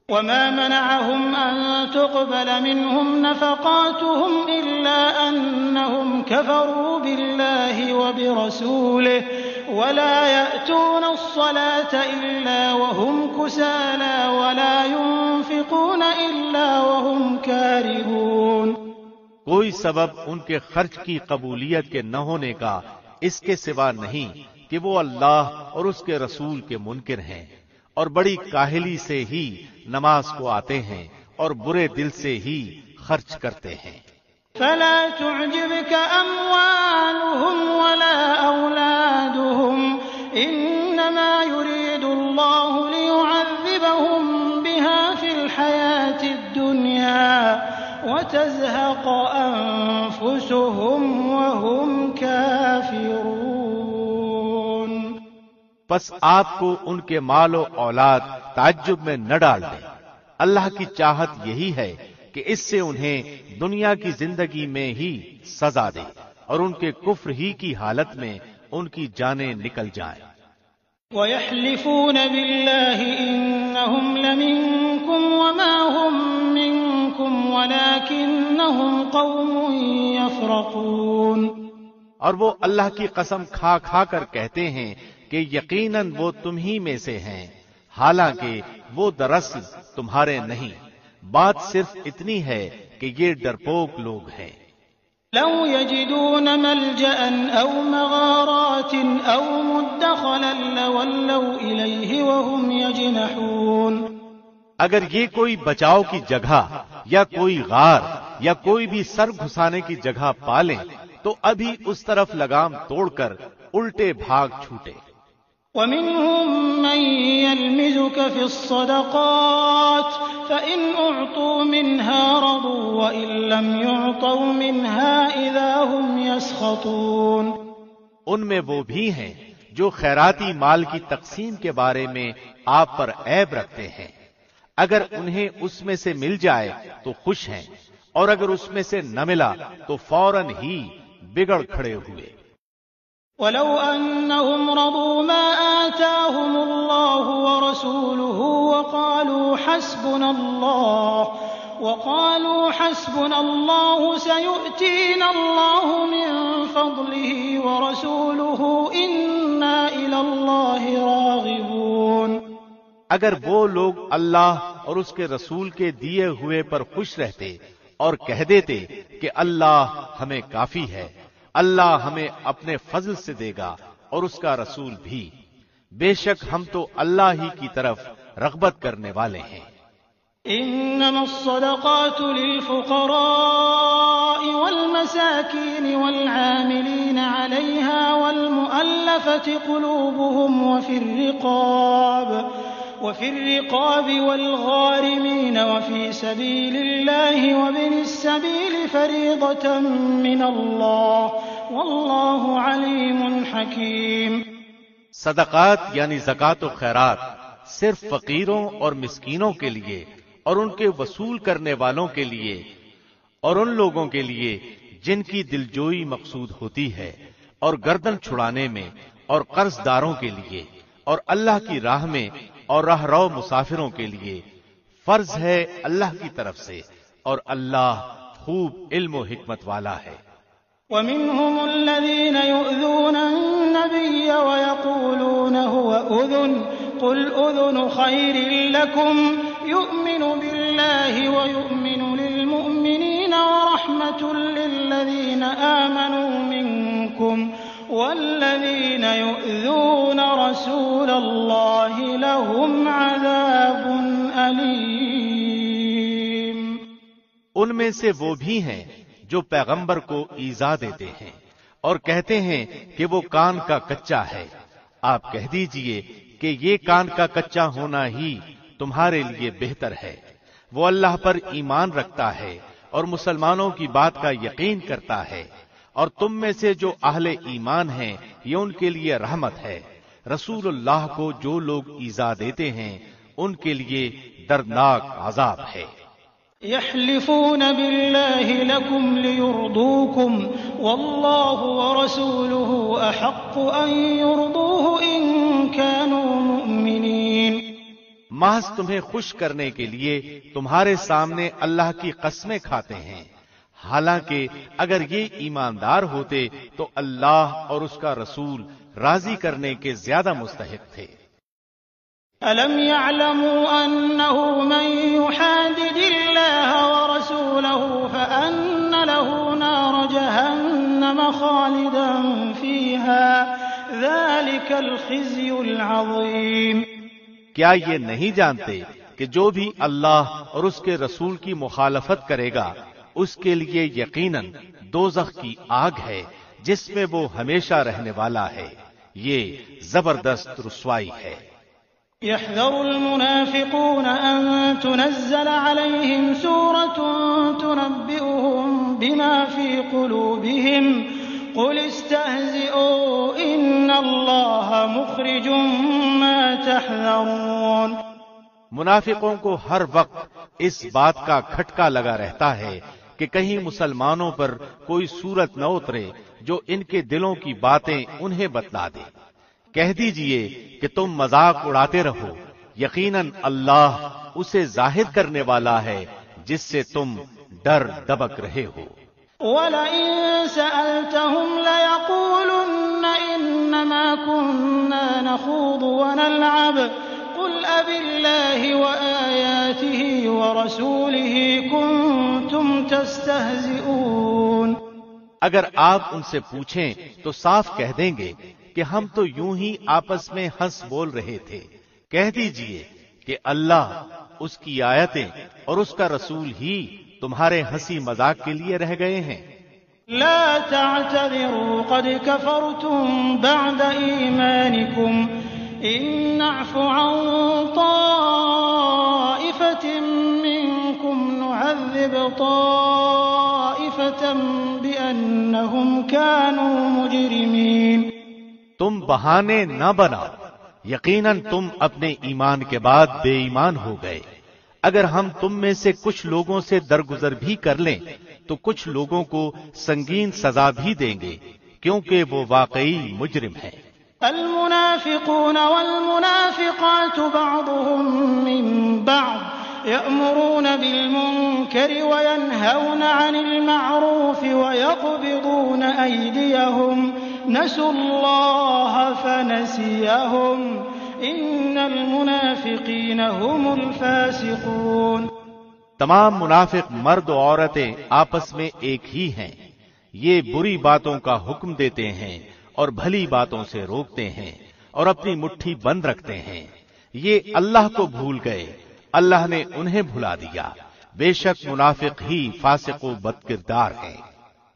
S3: وما منعهم أن تقبل منهم نفقاتهم إلا أنهم كفروا بالله وبرسوله ولا يأتون الصلاة إلا وهم كسالى ولا ينفقون إلا وهم كارهون۔
S2: کوئی سبب ان کے خرچ کی قبولیت کے نہ ہونے کا اس کے سوا نہیں کہ وہ اللہ اور اس کے رسول کے منکر ہیں، اور بڑی کاہلی سے ہی نماز کو آتے ہیں اور برے دل سے ہی خرچ کرتے ہیں۔
S3: فلا تعجبك أموالهم ولا أولادهم إنما يريد الله ليعذبهم بها في الحياة الدنيا وتزهق أنفسهم وهم كافرون۔
S2: پس آپ کو ان کے مال و اولاد تعجب میں نہ ڈال دیں، اللہ کی چاہت یہی ہے کہ اس سے انہیں دنیا کی زندگی میں ہی سزا دے اور ان کے کفر ہی کی حالت میں ان کی جانیں نکل جائیں۔
S3: وَيَحْلِفُونَ بِاللَّهِ إِنَّهُمْ لَمِنكُمْ وَمَا هُمْ مِنكُمْ وَلَكِنَّهُمْ قَوْمٌ يَفْرَقُونَ۔
S2: اور وہ اللہ کی قسم کھا کھا کر کہتے ہیں کہ یقیناً وہ تم ہی میں سے ہیں، حالانکہ وہ دراصل تمہارے نہیں، بات صرف اتنی ہے کہ یہ ڈرپوک لوگ ہیں۔
S3: لو يجدون ملجأ أو مغارات أو مدخلا لولوا إليه وهم يجنحون۔
S2: اگر یہ کوئی بچاؤ کی جگہ یا کوئی غار یا کوئی بھی سر گھسانے کی جگہ پالیں تو ابھی اس طرف لگام توڑ کر الٹے بھاگ چھوٹے۔
S3: ومنهم من يلمزك في الصدقات فإن أعطوا منها رضوا وإن لم يعطوا منها إذا هم يسخطون۔
S2: ان میں وہ بھی ہیں جو خیراتی مال کی تقسیم کے بارے میں آپ پر عیب رکھتے ہیں، اگر انہیں اس میں سے مل جائے تو خوش ہیں، اور اگر اس میں سے نہ ملا تو فوراً ہی بگڑ کھڑے ہوئے۔
S3: ولو أنهم رضوا ما آتاهم الله ورسوله وقالوا حسبنا الله سيؤتينا الله من فضله ورسوله إنا إلى الله راغبون۔
S2: اگر وہ لوگ اللہ اور اس کے رسول کے دیے ہوئے پر خوش رہتے اور کہہ دیتے کہ اللہ ہمیں کافی ہے، اللہ ہمیں اپنے فضل سے دے گا اور اس کا رسول بھی، بے شک ہم تو اللہ ہی کی طرف رغبت کرنے والے ہیں۔
S3: انما الصدقات للفقراء والمساكين والعاملين عليها والمؤلفة قلوبهم وفي الرقاب والغارمين وفي سبيل الله وابن السبيل فريضة من الله والله عليم حكيم۔
S2: صدقات یعنی زکوٰۃ و خیرات صرف فقیروں اور مسکینوں کے لیے اور ان کے وصول کرنے والوں کے لیے اور ان لوگوں کے لیے جن کی دلجوئی مقصود ہوتی ہے، اور گردن چھڑانے میں، اور قرض داروں کے لیے، اور اللہ کی راہ میں اور راہ رو مسافروں کے لیے فرض ہے اللہ کی طرف سے، اور اللہ خوب علم و حکمت والا ہے۔
S3: ومنهم الذين يؤذون النبي ويقولون هو أذن قل أذن خير لكم يؤمن بالله ويؤمن للمؤمنين ورحمة للذين آمنوا منكم والذين يؤذون رسول الله لهم عذاب أليم۔
S2: ان میں سے وہ بھی ہیں جو پیغمبر کو ایذا دیتے ہیں اور کہتے ہیں کہ وہ کان کا کچا ہے۔ آپ کہہ دیجئے کہ یہ کان کا کچا ہونا ہی تمہارے لیے بہتر ہے۔ وہ اللہ پر ایمان رکھتا ہے اور مسلمانوں کی بات کا یقین کرتا ہے، اور تم میں سے جو اہل ایمان ہیں یہ ان کے لیے رحمت ہے۔ رسول اللہ کو جو لوگ ایذا دیتے ہیں ان کے لیے دردناک عذاب ہے۔
S3: يحلفون بالله لكم ليرضوكم والله ورسوله أحق أن يرضوه إن كانوا مؤمنين۔
S2: محض تمہیں خوش کرنے کے لیے تمہارے سامنے اللہ کی قسمیں کھاتے ہیں، حالانکہ اگر یہ ایماندار ہوتے تو اللہ اور اس کا رسول راضی کرنے کے زیادہ مستحق تھے۔
S3: أَلَمْ يَعْلَمُوا أَنَّهُ مَن يُحَادِدِ اللَّهَ وَرَسُولَهُ فَأَنَّ لَهُ نَارَ جَهَنَّمَ خَالِدًا فِيهَا ذَلِكَ الْخِزْيُ الْعَظِيمُ۔
S2: کیا یہ نہیں جانتے کہ جو بھی اللہ اور اس کے رسول کی مخالفت کرے گا اس کے لیے یقیناً دوزخ کی آگ ہے جس میں وہ ہمیشہ رہنے والا ہے، یہ زبردست رسوائی ہے۔
S3: يحذر المنافقون أن تنزل عليهم سورة تنبئهم بما في قلوبهم قل استهزئوا إن الله مخرج ما تحذرون۔
S2: منافقوں کو ہر وقت اس بات کا کھٹکا لگا رہتا ہے کہ کہیں مسلمانوں پر کوئی صورت نہ اترے جو ان کے دلوں کی باتیں انہیں بتلا دے۔ کہہ دیجئے کہ تم مذاق اڑاتے رہو، یقیناً اللہ اسے ظاہر کرنے والا ہے جس سے تم ڈر دبک رہے ہو۔
S3: وَلَئِن سَأَلْتَهُمْ لَيَقُولُنَّ إِنَّمَا كُنَّا نَخُوضُ وَنَلْعَبُ قُلْ أَبِاللَّهِ وَآيَاتِهِ وَرَسُولِهِ كُنتُمْ تَسْتَهْزِئُونَ۔
S2: اگر آپ ان سے پوچھیں تو صاف کہہ دیں گے کہ ہم تو یوں ہی آپس میں ہنس بول رہے تھے۔ کہہ دیجئے کہ اللہ، اس کی آیتیں اور اس کا رسول ہی تمہارے ہنسی مذاق کے لیے رہ گئے ہیں۔
S3: لا تعتذروا قد كفرتم بعد ایمانکم ان نعف عن طائفة منکم نعذب طائفة بأنهم كانوا مجرمین۔
S2: تم بہانے نہ بناؤ، یقیناً تم اپنے ایمان کے بعد بے ایمان ہو گئے۔ اگر ہم تم میں سے کچھ لوگوں سے درگزر بھی کر لیں تو کچھ لوگوں کو سنگین سزا بھی دیں گے کیونکہ وہ واقعی مجرم ہیں۔
S3: المنافقون والمنافقات بعضهم من بعض يأمرون بالمنكر وينهون عن المعروف ويقبضون أيديهم نسوا الله فنسيهم إن المنافقين هم الفاسقون۔
S2: تمام منافق مرد و عورتیں آپس میں ایک ہی ہیں، یہ بری باتوں کا حکم دیتے ہیں اور بھلی باتوں سے روکتے ہیں اور اپنی مٹھی بند رکھتے ہیں۔ یہ اللہ کو بھول گئے، اللہ نے انہیں بھلا دیا، بے شک منافق ہی فاسق و بد کردار ہیں۔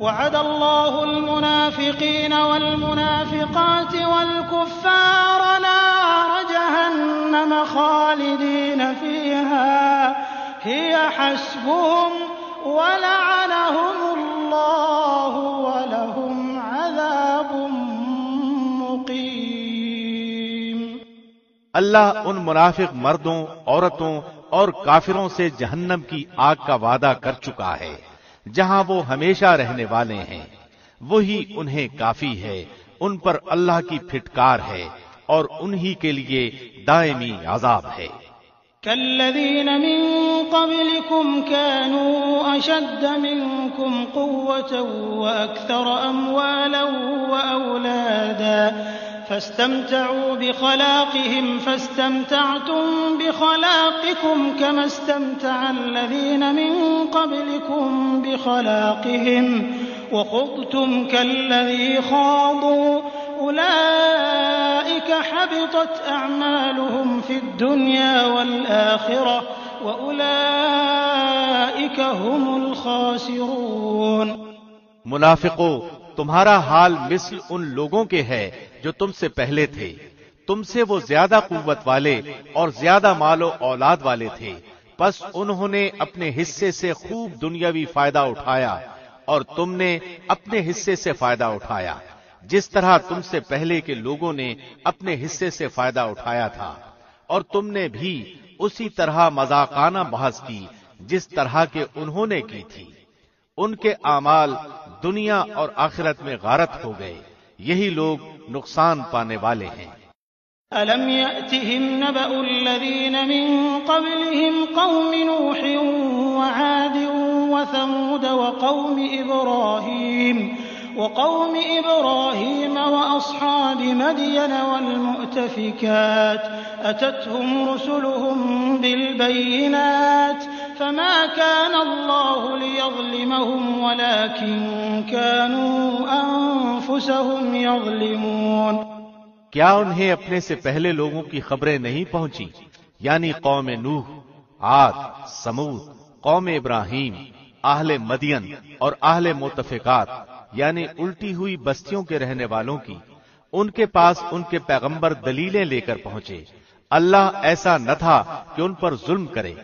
S3: وعد الله المنافقين والمنافقات والكفار نار جهنم جهنم خالدين فيها هي حسبهم ولعنهم الله ولهم عذاب مقيم۔
S2: اللہ ان منافق مردوں، عورتوں اور کافروں سے جہنم کی آگ کا وعدہ کر چکا ہے جہاں وہ ہمیشہ رہنے والے ہیں، وہی انہیں کافی ہے، ان پر اللہ کی پھٹکار ہے اور انہی کے لیے دائمی عذاب ہے۔
S3: كالذين من قبلكم كانوا أشد منكم قوة وأكثر أموالا وأولادا فاستمتعوا بخلاقهم فاستمتعتم بخلاقكم كما استمتع الذين من قبلكم بخلاقهم وخضتم كالذي خاضوا أولئك حبطت أعمالهم في الدنيا والآخرة وأولئك هم الخاسرون۔
S2: منافقو، تمہارا حال مثل ان لوگوں کے ہے جو تم سے پہلے تھے، تم سے وہ زیادہ قوت والے اور زیادہ مال و اولاد والے تھے، پس انہوں نے اپنے حصے سے خوب دنیاوی فائدہ اٹھایا اور تم نے اپنے حصے سے فائدہ اٹھایا، جس طرح تم سے پہلے کے لوگوں نے اپنے حصے سے فائدہ اٹھایا تھا، اور تم نے بھی اسی طرح مذاقانہ بحث کی جس طرح کے انہوں نے کی تھی۔ ان کے اعمال دنیا اور آخرت میں غارت ہو گئے، یہی لوگ نقصان پانے والے ہیں۔
S3: أَلَمْ يَأْتِهِمْ نَبَأُ الَّذِينَ مِن قَبْلِهِمْ قَوْمِ نُوحٍ وَعَادٍ وَثَمُودَ وقوم إبراهيم وأصحاب مدين والمؤتفكات أتتهم رسلهم بالبينات فما كان الله ليظلمهم ولكن كانوا أنفسهم يظلمون۔
S2: کیا انہیں اپنے سے پہلے لوگوں کی خبریں نہیں پہنچی، یعنی قوم نوح، عاد، سمود، قوم ابراہیم، اہل مدین اور اہل مؤتفکات یعنی الٹی ہوئی بستیوں کے رہنے والوں کی؟ ان کے پاس ان کے پیغمبر دلیلیں لے کر پہنچے۔ اللہ ایسا نہ تھا کہ ان پر ظلم کرے،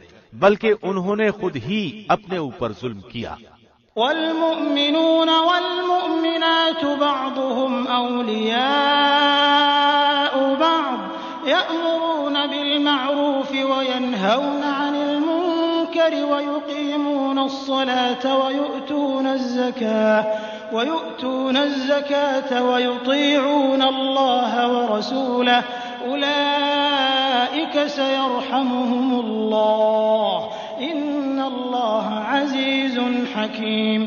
S2: بلکہ انہوں نے خود ہی اپنے اوپر ظلم کیا۔
S3: والمؤمنون والمؤمنات بعضهم أولياء بعض يأمرون بالمعروف وينهون عن المنكر ويقيمون الصلاة ويؤتون الزكاة ويطيعون الله ورسوله أولئك سيرحمهم الله إن الله عزيز حكيم۔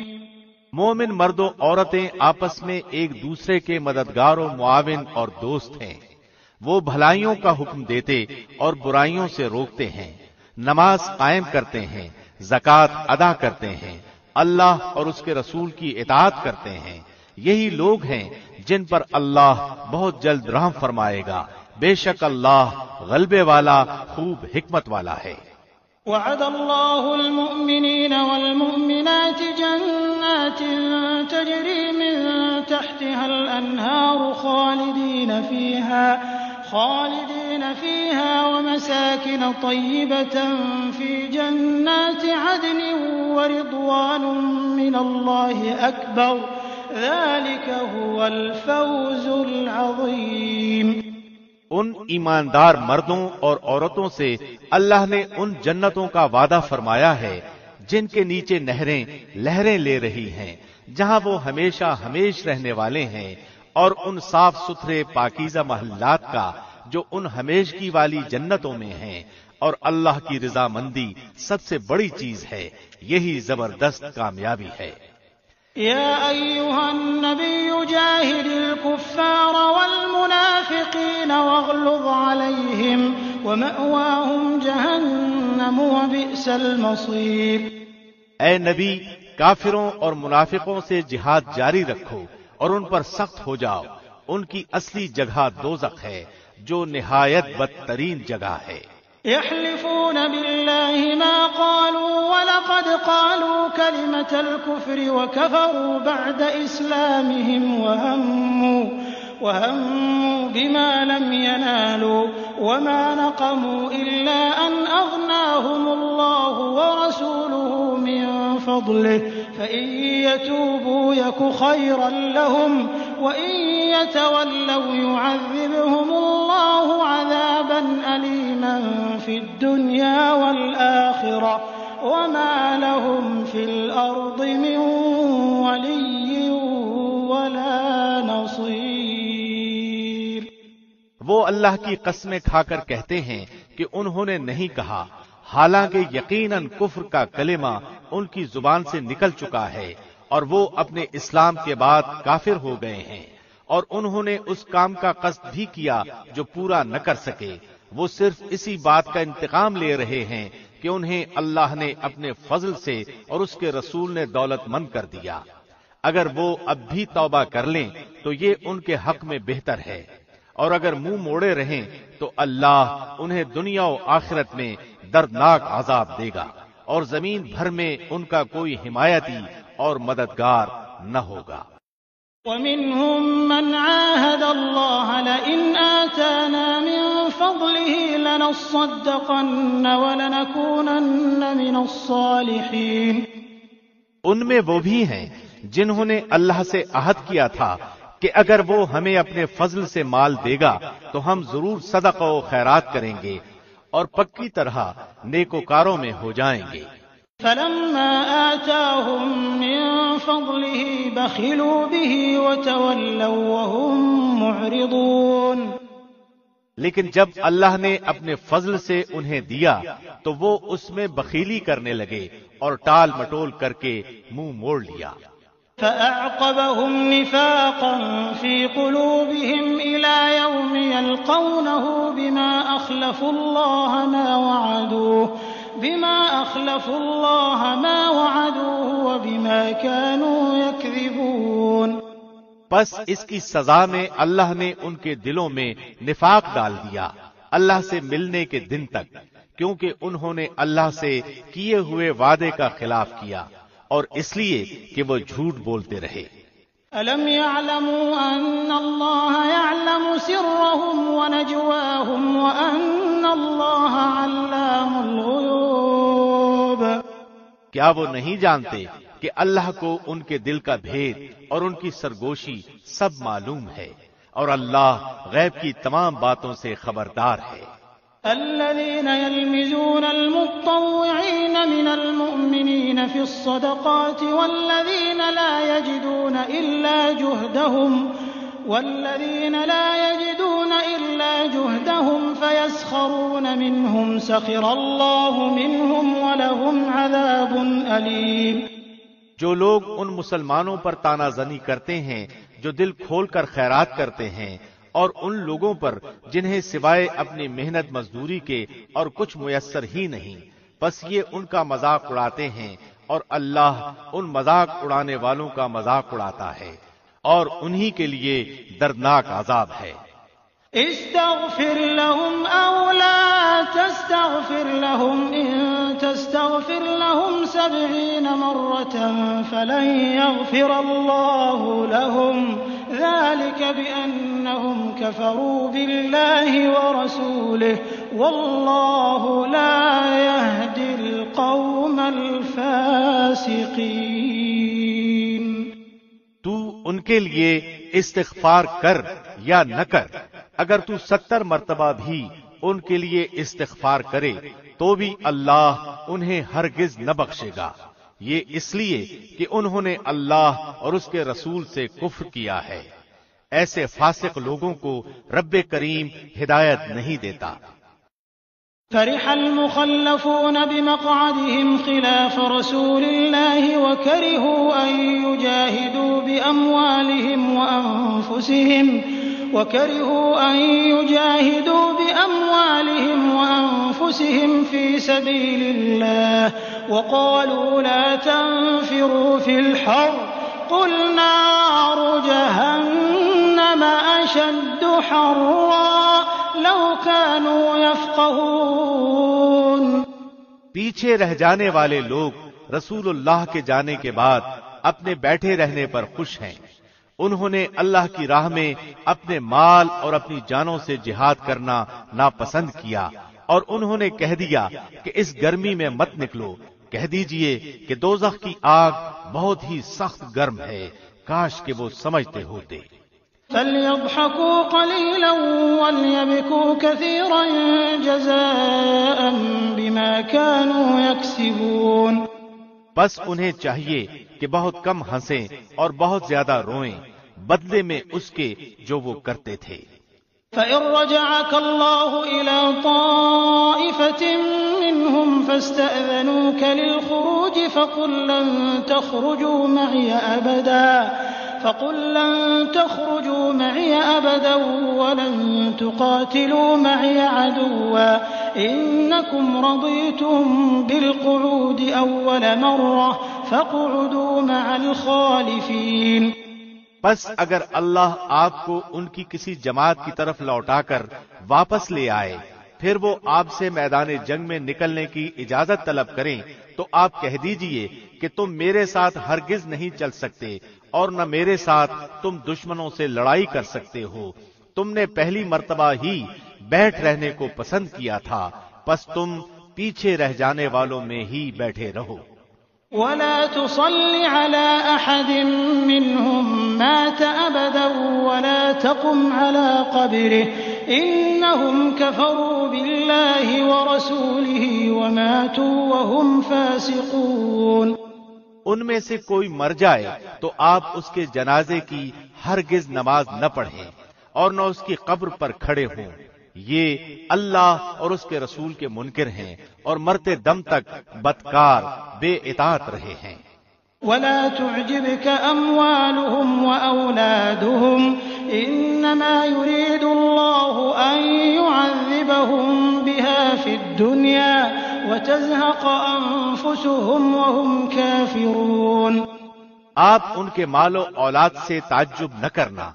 S2: مومن مرد و عورتیں آپس میں ایک دوسرے کے مددگار و معاون اور دوست ہیں، وہ بھلائیوں کا حکم دیتے اور برائیوں سے روکتے ہیں، نماز قائم کرتے ہیں، زکوٰۃ ادا کرتے ہیں، اللہ اور اس کے رسول کی اطاعت کرتے ہیں، یہی لوگ ہیں جن پر اللہ بہت جلد رحم فرمائے گا، بے شک اللہ غلبے والا خوب حکمت والا ہے۔
S3: وعد الله المؤمنين والمؤمنات جنات تجري من تحتها الأنهار خالدين فيها ومساكن طيبة في جنات عدن ورضوان من الله أكبر ذلك هو الفوز العظيم۔
S2: ان ایماندار مردوں اور عورتوں سے اللہ نے ان جنتوں کا وعدہ فرمایا ہے جن کے نیچے نہریں لہریں لے رہی ہیں، جہاں وہ ہمیشہ ہمیش رہنے والے ہیں، اور ان صاف ستھرے پاکیزہ محلات کا جو ان ہمیشگی والی جنتوں میں ہیں، اور اللہ کی رضامندی سب سے بڑی چیز ہے، یہی زبردست کامیابی ہے۔
S3: يا أيها النبي جاهد الكفار والمنافقين واغلظ عليهم ومأواهم جهنم وبئس المصير۔
S2: اے نبی، کافروں اور منافقوں سے جہاد جاری رکھو اور ان پر سخت ہو جاؤ، ان کی اصلی جگہ دوزخ ہے جو نہایت بدترین جگہ ہے۔
S3: يحلفون بالله ما قالوا ولقد قالوا كلمة الكفر وكفروا بعد إسلامهم وهموا بما لم ينالوا وما نقموا إلا أن أغناهم الله ورسوله من فضله فإن يتوبوا يك خيرا لهم وإن يتولوا يعذبهم الله عذابا أليما في الدنيا والآخرة وما لهم في الأرض من ولي ولا نصير۔
S2: وہ اللہ کی قسمیں کھا کر کہتے ہیں کہ انہوں نے نہیں کہا، حالانکہ یقیناً کفر کا کلمہ ان کی زبان سے نکل چکا ہے اور وہ اپنے اسلام کے بعد کافر ہو گئے ہیں، اور انہوں نے اس کام کا قصد بھی کیا جو پورا نہ کر سکے۔ وہ صرف اسی بات کا انتقام لے رہے ہیں کہ انہیں اللہ نے اپنے فضل سے اور اس کے رسول نے دولت مند کر دیا۔ اگر وہ اب بھی توبہ کر لیں تو یہ ان کے حق میں بہتر ہے، اور اگر منہ موڑے رہیں تو اللہ انہیں دنیا و آخرت میں دردناک عذاب دے گا، اور زمین بھر میں ان کا کوئی حمایتی اور مددگار نہ ہوگا۔
S3: ومنهم من عاهد الله لئن آتانا من فضله لنصدقن ولنكونن من الصالحين۔
S2: ان میں وہ بھی ہیں جنہوں نے اللہ سے عہد کیا تھا کہ اگر وہ ہمیں اپنے فضل سے مال دے گا تو ہم ضرور صدقہ و خیرات کریں گے اور پکی طرح نیکوکاروں میں ہو جائیں گے۔
S3: فلما آتاهم من فضله بخلوا به وتولوا وهم معرضون۔
S2: لیکن جب اللہ نے اپنے فضل سے انہیں دیا تو وہ اس میں بخیلی کرنے لگے اور ٹال مٹول کر کے منہ موڑ لیا۔
S3: فأعقبهم نفاقا في قلوبهم إلى يوم يلقونه بما أخلفوا الله ما وعدوه وبما كانوا يكذبون۔
S2: پس اس کی سزا میں اللہ نے ان کے دلوں میں نفاق ڈال دیا اللہ سے ملنے کے دن تک، کیونکہ انہوں نے اللہ سے کیے ہوئے وعدے کا خلاف کیا اور اس لیے کہ وہ جھوٹ بولتے رہے۔
S3: أَلَمْ يَعْلَمُوا أَنَّ اللَّهَ يَعْلَمُ سِرَّهُمْ وَنَجْوَاهُمْ وَأَنَّ اللَّهَ عَلَّامُ الْغُيُوبِ۔
S2: کیا وہ نہیں جانتے کہ اللہ کو ان کے دل کا بھید اور ان کی سرگوشی سب معلوم ہے، اور اللہ غیب کی تمام باتوں سے خبردار ہے۔
S3: الذين يلمزون المطوعين من المؤمنين في الصدقات والذين لا يجدون إلا جهدهم فيسخرون منهم سخر الله منهم ولهم عذاب أليم۔
S2: جو لوگ ان مسلمانوں پر طعنہ زنی کرتے ہیں جو دل کھول کر خیرات کرتے ہیں، اور ان لوگوں پر جنہیں سوائے اپنی محنت مزدوری کے اور کچھ میسر ہی نہیں، بس یہ ان کا مذاق اڑاتے ہیں اور اللہ ان مذاق اڑانے والوں کا مذاق اڑاتا ہے، اور انہی کے لیے دردناک عذاب ہے۔
S3: استغفر لهم أو لا تستغفر لهم إن تستغفر لهم 70 مرة فلن يغفر الله لهم ذلك بأنهم كفروا بالله ورسوله والله لا يهدي القوم الفاسقين۔
S2: تو ان کے لیے استغفار کر یا نہ کر، اگر تو 70 مرتبہ بھی ان کے لیے استغفار کرے تو بھی اللہ انہیں ہرگز نہ بخشے گا، یہ اس لیے کہ انہوں نے اللہ اور اس کے رسول سے کفر کیا ہے۔ ایسے فاسق لوگوں کو رب کریم ہدایت نہیں دیتا۔
S3: فرح المخلفون بمقعدهم خلاف رسول الله وكرهوا أن يجاهدوا بأموالهم وأنفسهم في سبيل الله وقالوا لا تنفروا في الحر قل نار جهنم أشد حرا لو كانوا يفقهون۔
S2: پیچھے رہ جانے والے لوگ رسول اللہ کے جانے کے بعد اپنے بیٹھے رہنے پر خوش ہیں، انہوں نے اللہ کی راہ میں اپنے مال اور اپنی جانوں سے جہاد کرنا ناپسند کیا، اور انہوں نے کہہ دیا کہ اس گرمی میں مت نکلو، کہہ دیجئے کہ دوزخ کی آگ بہت ہی سخت گرم ہے، کاش کہ وہ سمجھتے ہوتے۔
S3: فَلْيَضْحَكُوا قَلِيلًا وَلْيَبْكُوا كَثِيرًا جَزَاءً بِمَا كَانُوا يَكْسِبُونَ۔
S2: بس انہیں چاہیے کہ بہت کم ہنسیں اور بہت زیادہ روئیں، بدلے میں اس کے جو وہ کرتے تھے۔
S3: فَإِن رَّجَعَكَ اللَّهُ إِلَىٰ طَائِفَةٍ مِّنْهُمْ فَاسْتَأْذَنُوكَ لِلْخُرُوجِ فَقُل لَّن تَخْرُجُوا مَعِيَ أَبَدًا وَلَن تُقَاتِلُوا مَعِيَ عَدُوًّا إِنَّكُمْ رَضِيتُم بِالْقُعُودِ أَوَّلَ مَرَّةٍ فَاقْعُدُوا مَعَ الْخَالِفِينَ۔
S2: بس اگر اللہ آپ کو ان کی کسی جماعت کی طرف لوٹا کر واپس لے آئے، پھر وہ آپ سے میدان جنگ میں نکلنے کی اجازت طلب کریں تو آپ کہہ دیجئے کہ تم میرے ساتھ ہرگز نہیں چل سکتے اور نہ میرے ساتھ تم دشمنوں سے لڑائی کر سکتے ہو، تم نے پہلی مرتبہ ہی بیٹھ رہنے کو پسند کیا تھا، پس تم پیچھے رہ جانے والوں میں ہی بیٹھے رہو۔
S3: وَلَا تُصَلِّ عَلَىٰ أَحَدٍ مِّنْهُم مَّاتَ أَبَدًا وَلَا تَقُمْ عَلَىٰ قَبْرِهِ إِنَّهُمْ كَفَرُوا بِاللَّهِ وَرَسُولِهِ وَمَاتُوا وَهُمْ فَاسِقُونَ۔
S2: ان میں سے کوئی مر جائے تو آپ اس کے جنازے کی ہرگز نماز نہ پڑھیں اور نہ اس کی قبر پر کھڑے ہوں، یہ اللہ اور اس کے رسول کے منکر ہیں اور مرتے دم تک بدکار بے اطاعت رہے ہیں۔
S3: وَلَا تُعْجِبْكَ أَمْوَالُهُمْ وَأَوْلَادُهُمْ إِنَّمَا يُرِيدُ اللَّهُ أَن يُعَذِّبَهُم بِهَا فِي الدُّنْيَا وَتَزْهَقَ أَنفُسُهُمْ وَهُمْ كَافِرُونَ۔
S2: آپ ان کے مال و اولاد سے تعجب نہ کرنا،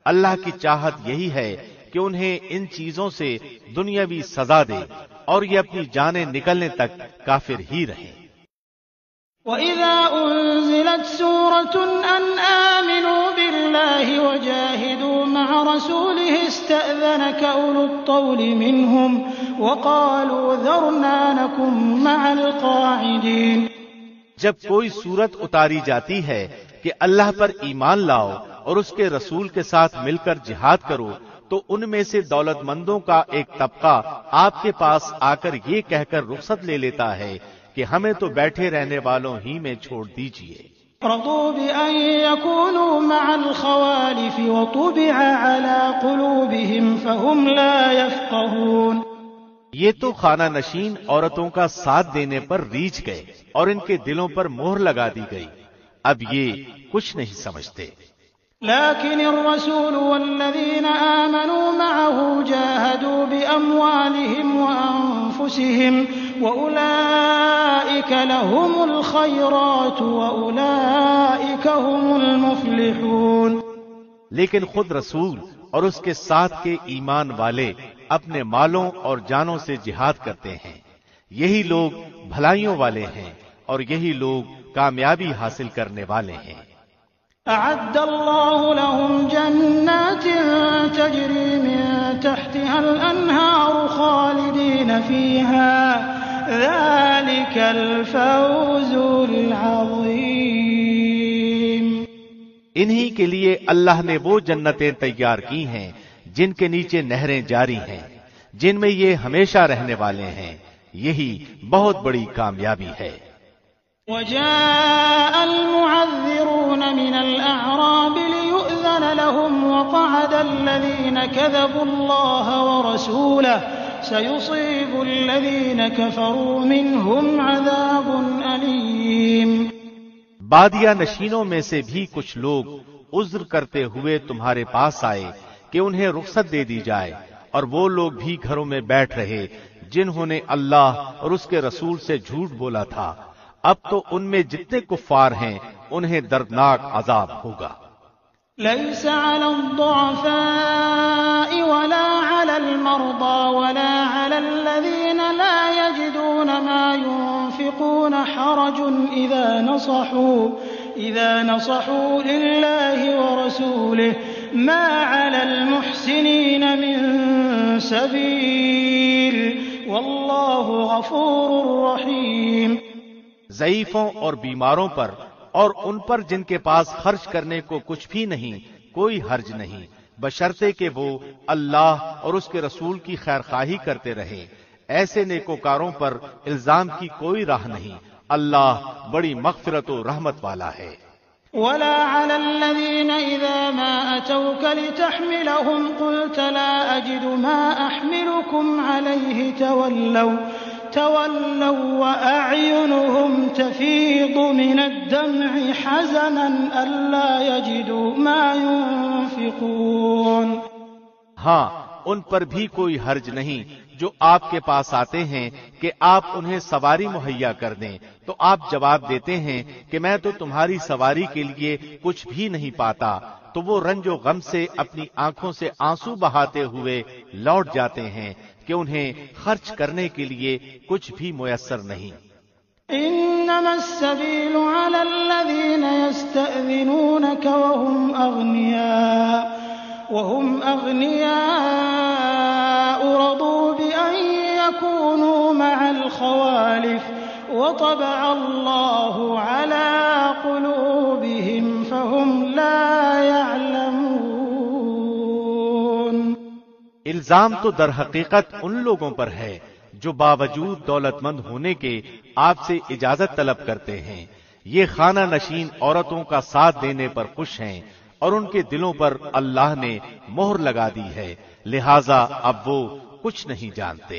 S2: اللہ کی چاہت یہی ہے کہ انہیں ان چیزوں سے دنیاوی سزا دے اور یہ اپنی جانیں نکلنے تک کافر ہی رہیں۔
S3: وَإِذَا أُنزِلَتْ سُورَةٌ أَنْ آمِنُوا بِاللَّهِ وَجَاهِدُوا مَعَ رَسُولِهِ اسْتَأْذَنَكَ أُولُو الطَّوْلِ مِنْهُمْ وَقَالُوا ذَرْنَا نَكُن مَّعَ الْقَاعِدِينَ۔
S2: جب کوئی صورت اتاری جاتی ہے کہ اللہ پر ایمان لاؤ اور اس کے رسول کے ساتھ مل کر جہاد کرو، تو ان میں سے دولت مندوں کا ایک طبقہ آپ کے پاس آ کر یہ کہہ کر رخصت لے لیتا ہے کہ ہمیں تو بیٹھے رہنے والوں ہی میں چھوڑ دیجیے۔
S3: رضوا بأن يكونوا مع الخوالف وطبع على قلوبهم فهم لا يفقهون۔
S2: یہ تو خانہ نشین عورتوں کا ساتھ دینے پر ریچھ گئے اور ان کے دلوں پر مہر لگا دی گئی، اب یہ کچھ نہیں سمجھتے۔
S3: لكن الرسول والذين آمنوا معه جاهدوا بأموالهم وأنفسهم وأولئك لهم الخيرات وأولئك هم المفلحون۔
S2: لیکن خود رسول اور اس کے ساتھ کے ایمان والے اپنے مالوں اور جانوں سے جہاد کرتے ہیں، یہی لوگ بھلائیوں والے ہیں اور یہی لوگ کامیابی حاصل کرنے والے ہیں۔
S3: أعد الله لهم جنات تجري من تحتها الأنهار خالدين فيها ذلك الفوز العظيم۔
S2: انہی کے لیے اللہ نے وہ جنتیں تیار کی ہیں جن کے نیچے نہریں جاری ہیں، جن میں یہ ہمیشہ رہنے والے ہیں، یہی بہت بڑی کامیابی ہے۔
S3: وجاء المعذرون من الأعراب ليؤذن لهم وقعد الذين كذبوا الله ورسوله سيصيب الذين كفروا منهم عذاب أليم۔
S2: بادیہ نشینوں میں سے بھی کچھ لوگ عذر کرتے ہوئے تمہارے پاس آئے کہ انہیں رخصت دے دی جائے، اور وہ لوگ بھی گھروں میں بیٹھ رہے جنہوں نے اللہ اور اس کے رسول سے جھوٹ بولا تھا، اب تو ان میں جتنے کفار ہیں انہیں دردناک عذاب ہوگا۔
S3: ليس على الضعفاء ولا على المرضى ولا على الذين لا يجدون ما ينفقون حرج إذا نصحوا لله ورسوله ما على المحسنين من سبيل والله غفور رحيم۔
S2: ضعیفوں اور بیماروں پر اور ان پر جن کے پاس خرچ کرنے کو کچھ بھی نہیں کوئی حرج نہیں، بشرطے کہ وہ اللہ اور اس کے رسول کی خیرخواہی کرتے رہے۔ ایسے نیکوکاروں پر الزام کی کوئی راہ نہیں، اللہ بڑی مغفرت و رحمت والا ہے۔
S3: ولا على الذين إذا ما أتوك لتحملهم قلت لا أجد ما أحملكم عليه تولوا وأعينهم تفيض من الدمع حزنا ألا يجدوا ما ينفقون۔
S2: ہاں ان پر بھی کوئی حرج نہیں جو آپ کے پاس آتے ہیں کہ آپ انہیں سواری مہیا کر دیں، تو آپ جواب دیتے ہیں کہ میں تو تمہاری سواری کے لیے کچھ بھی نہیں پاتا، تو وہ رنج و غم سے اپنی آنکھوں سے آنسو بہاتے ہوئے لوٹ جاتے ہیں کہ انہیں خرچ کرنے کے لیے کچھ بھی میسر نہیں۔
S3: انما السبيل على الذين يستأذنونك وهم أغنياء رضوا بأن يكونوا مع الخوالف وطبع الله على قلوبهم فهم لا يعلمون۔
S2: الزام تو در حقیقت ان لوگوں پر ہے جو باوجود دولت مند ہونے کے آپ سے اجازت طلب کرتے ہیں، یہ خانہ نشین عورتوں کا ساتھ دینے پر خوش ہیں اور ان کے دلوں پر اللہ نے مہر لگا دی ہے، لہذا اب وہ کچھ نہیں جانتے۔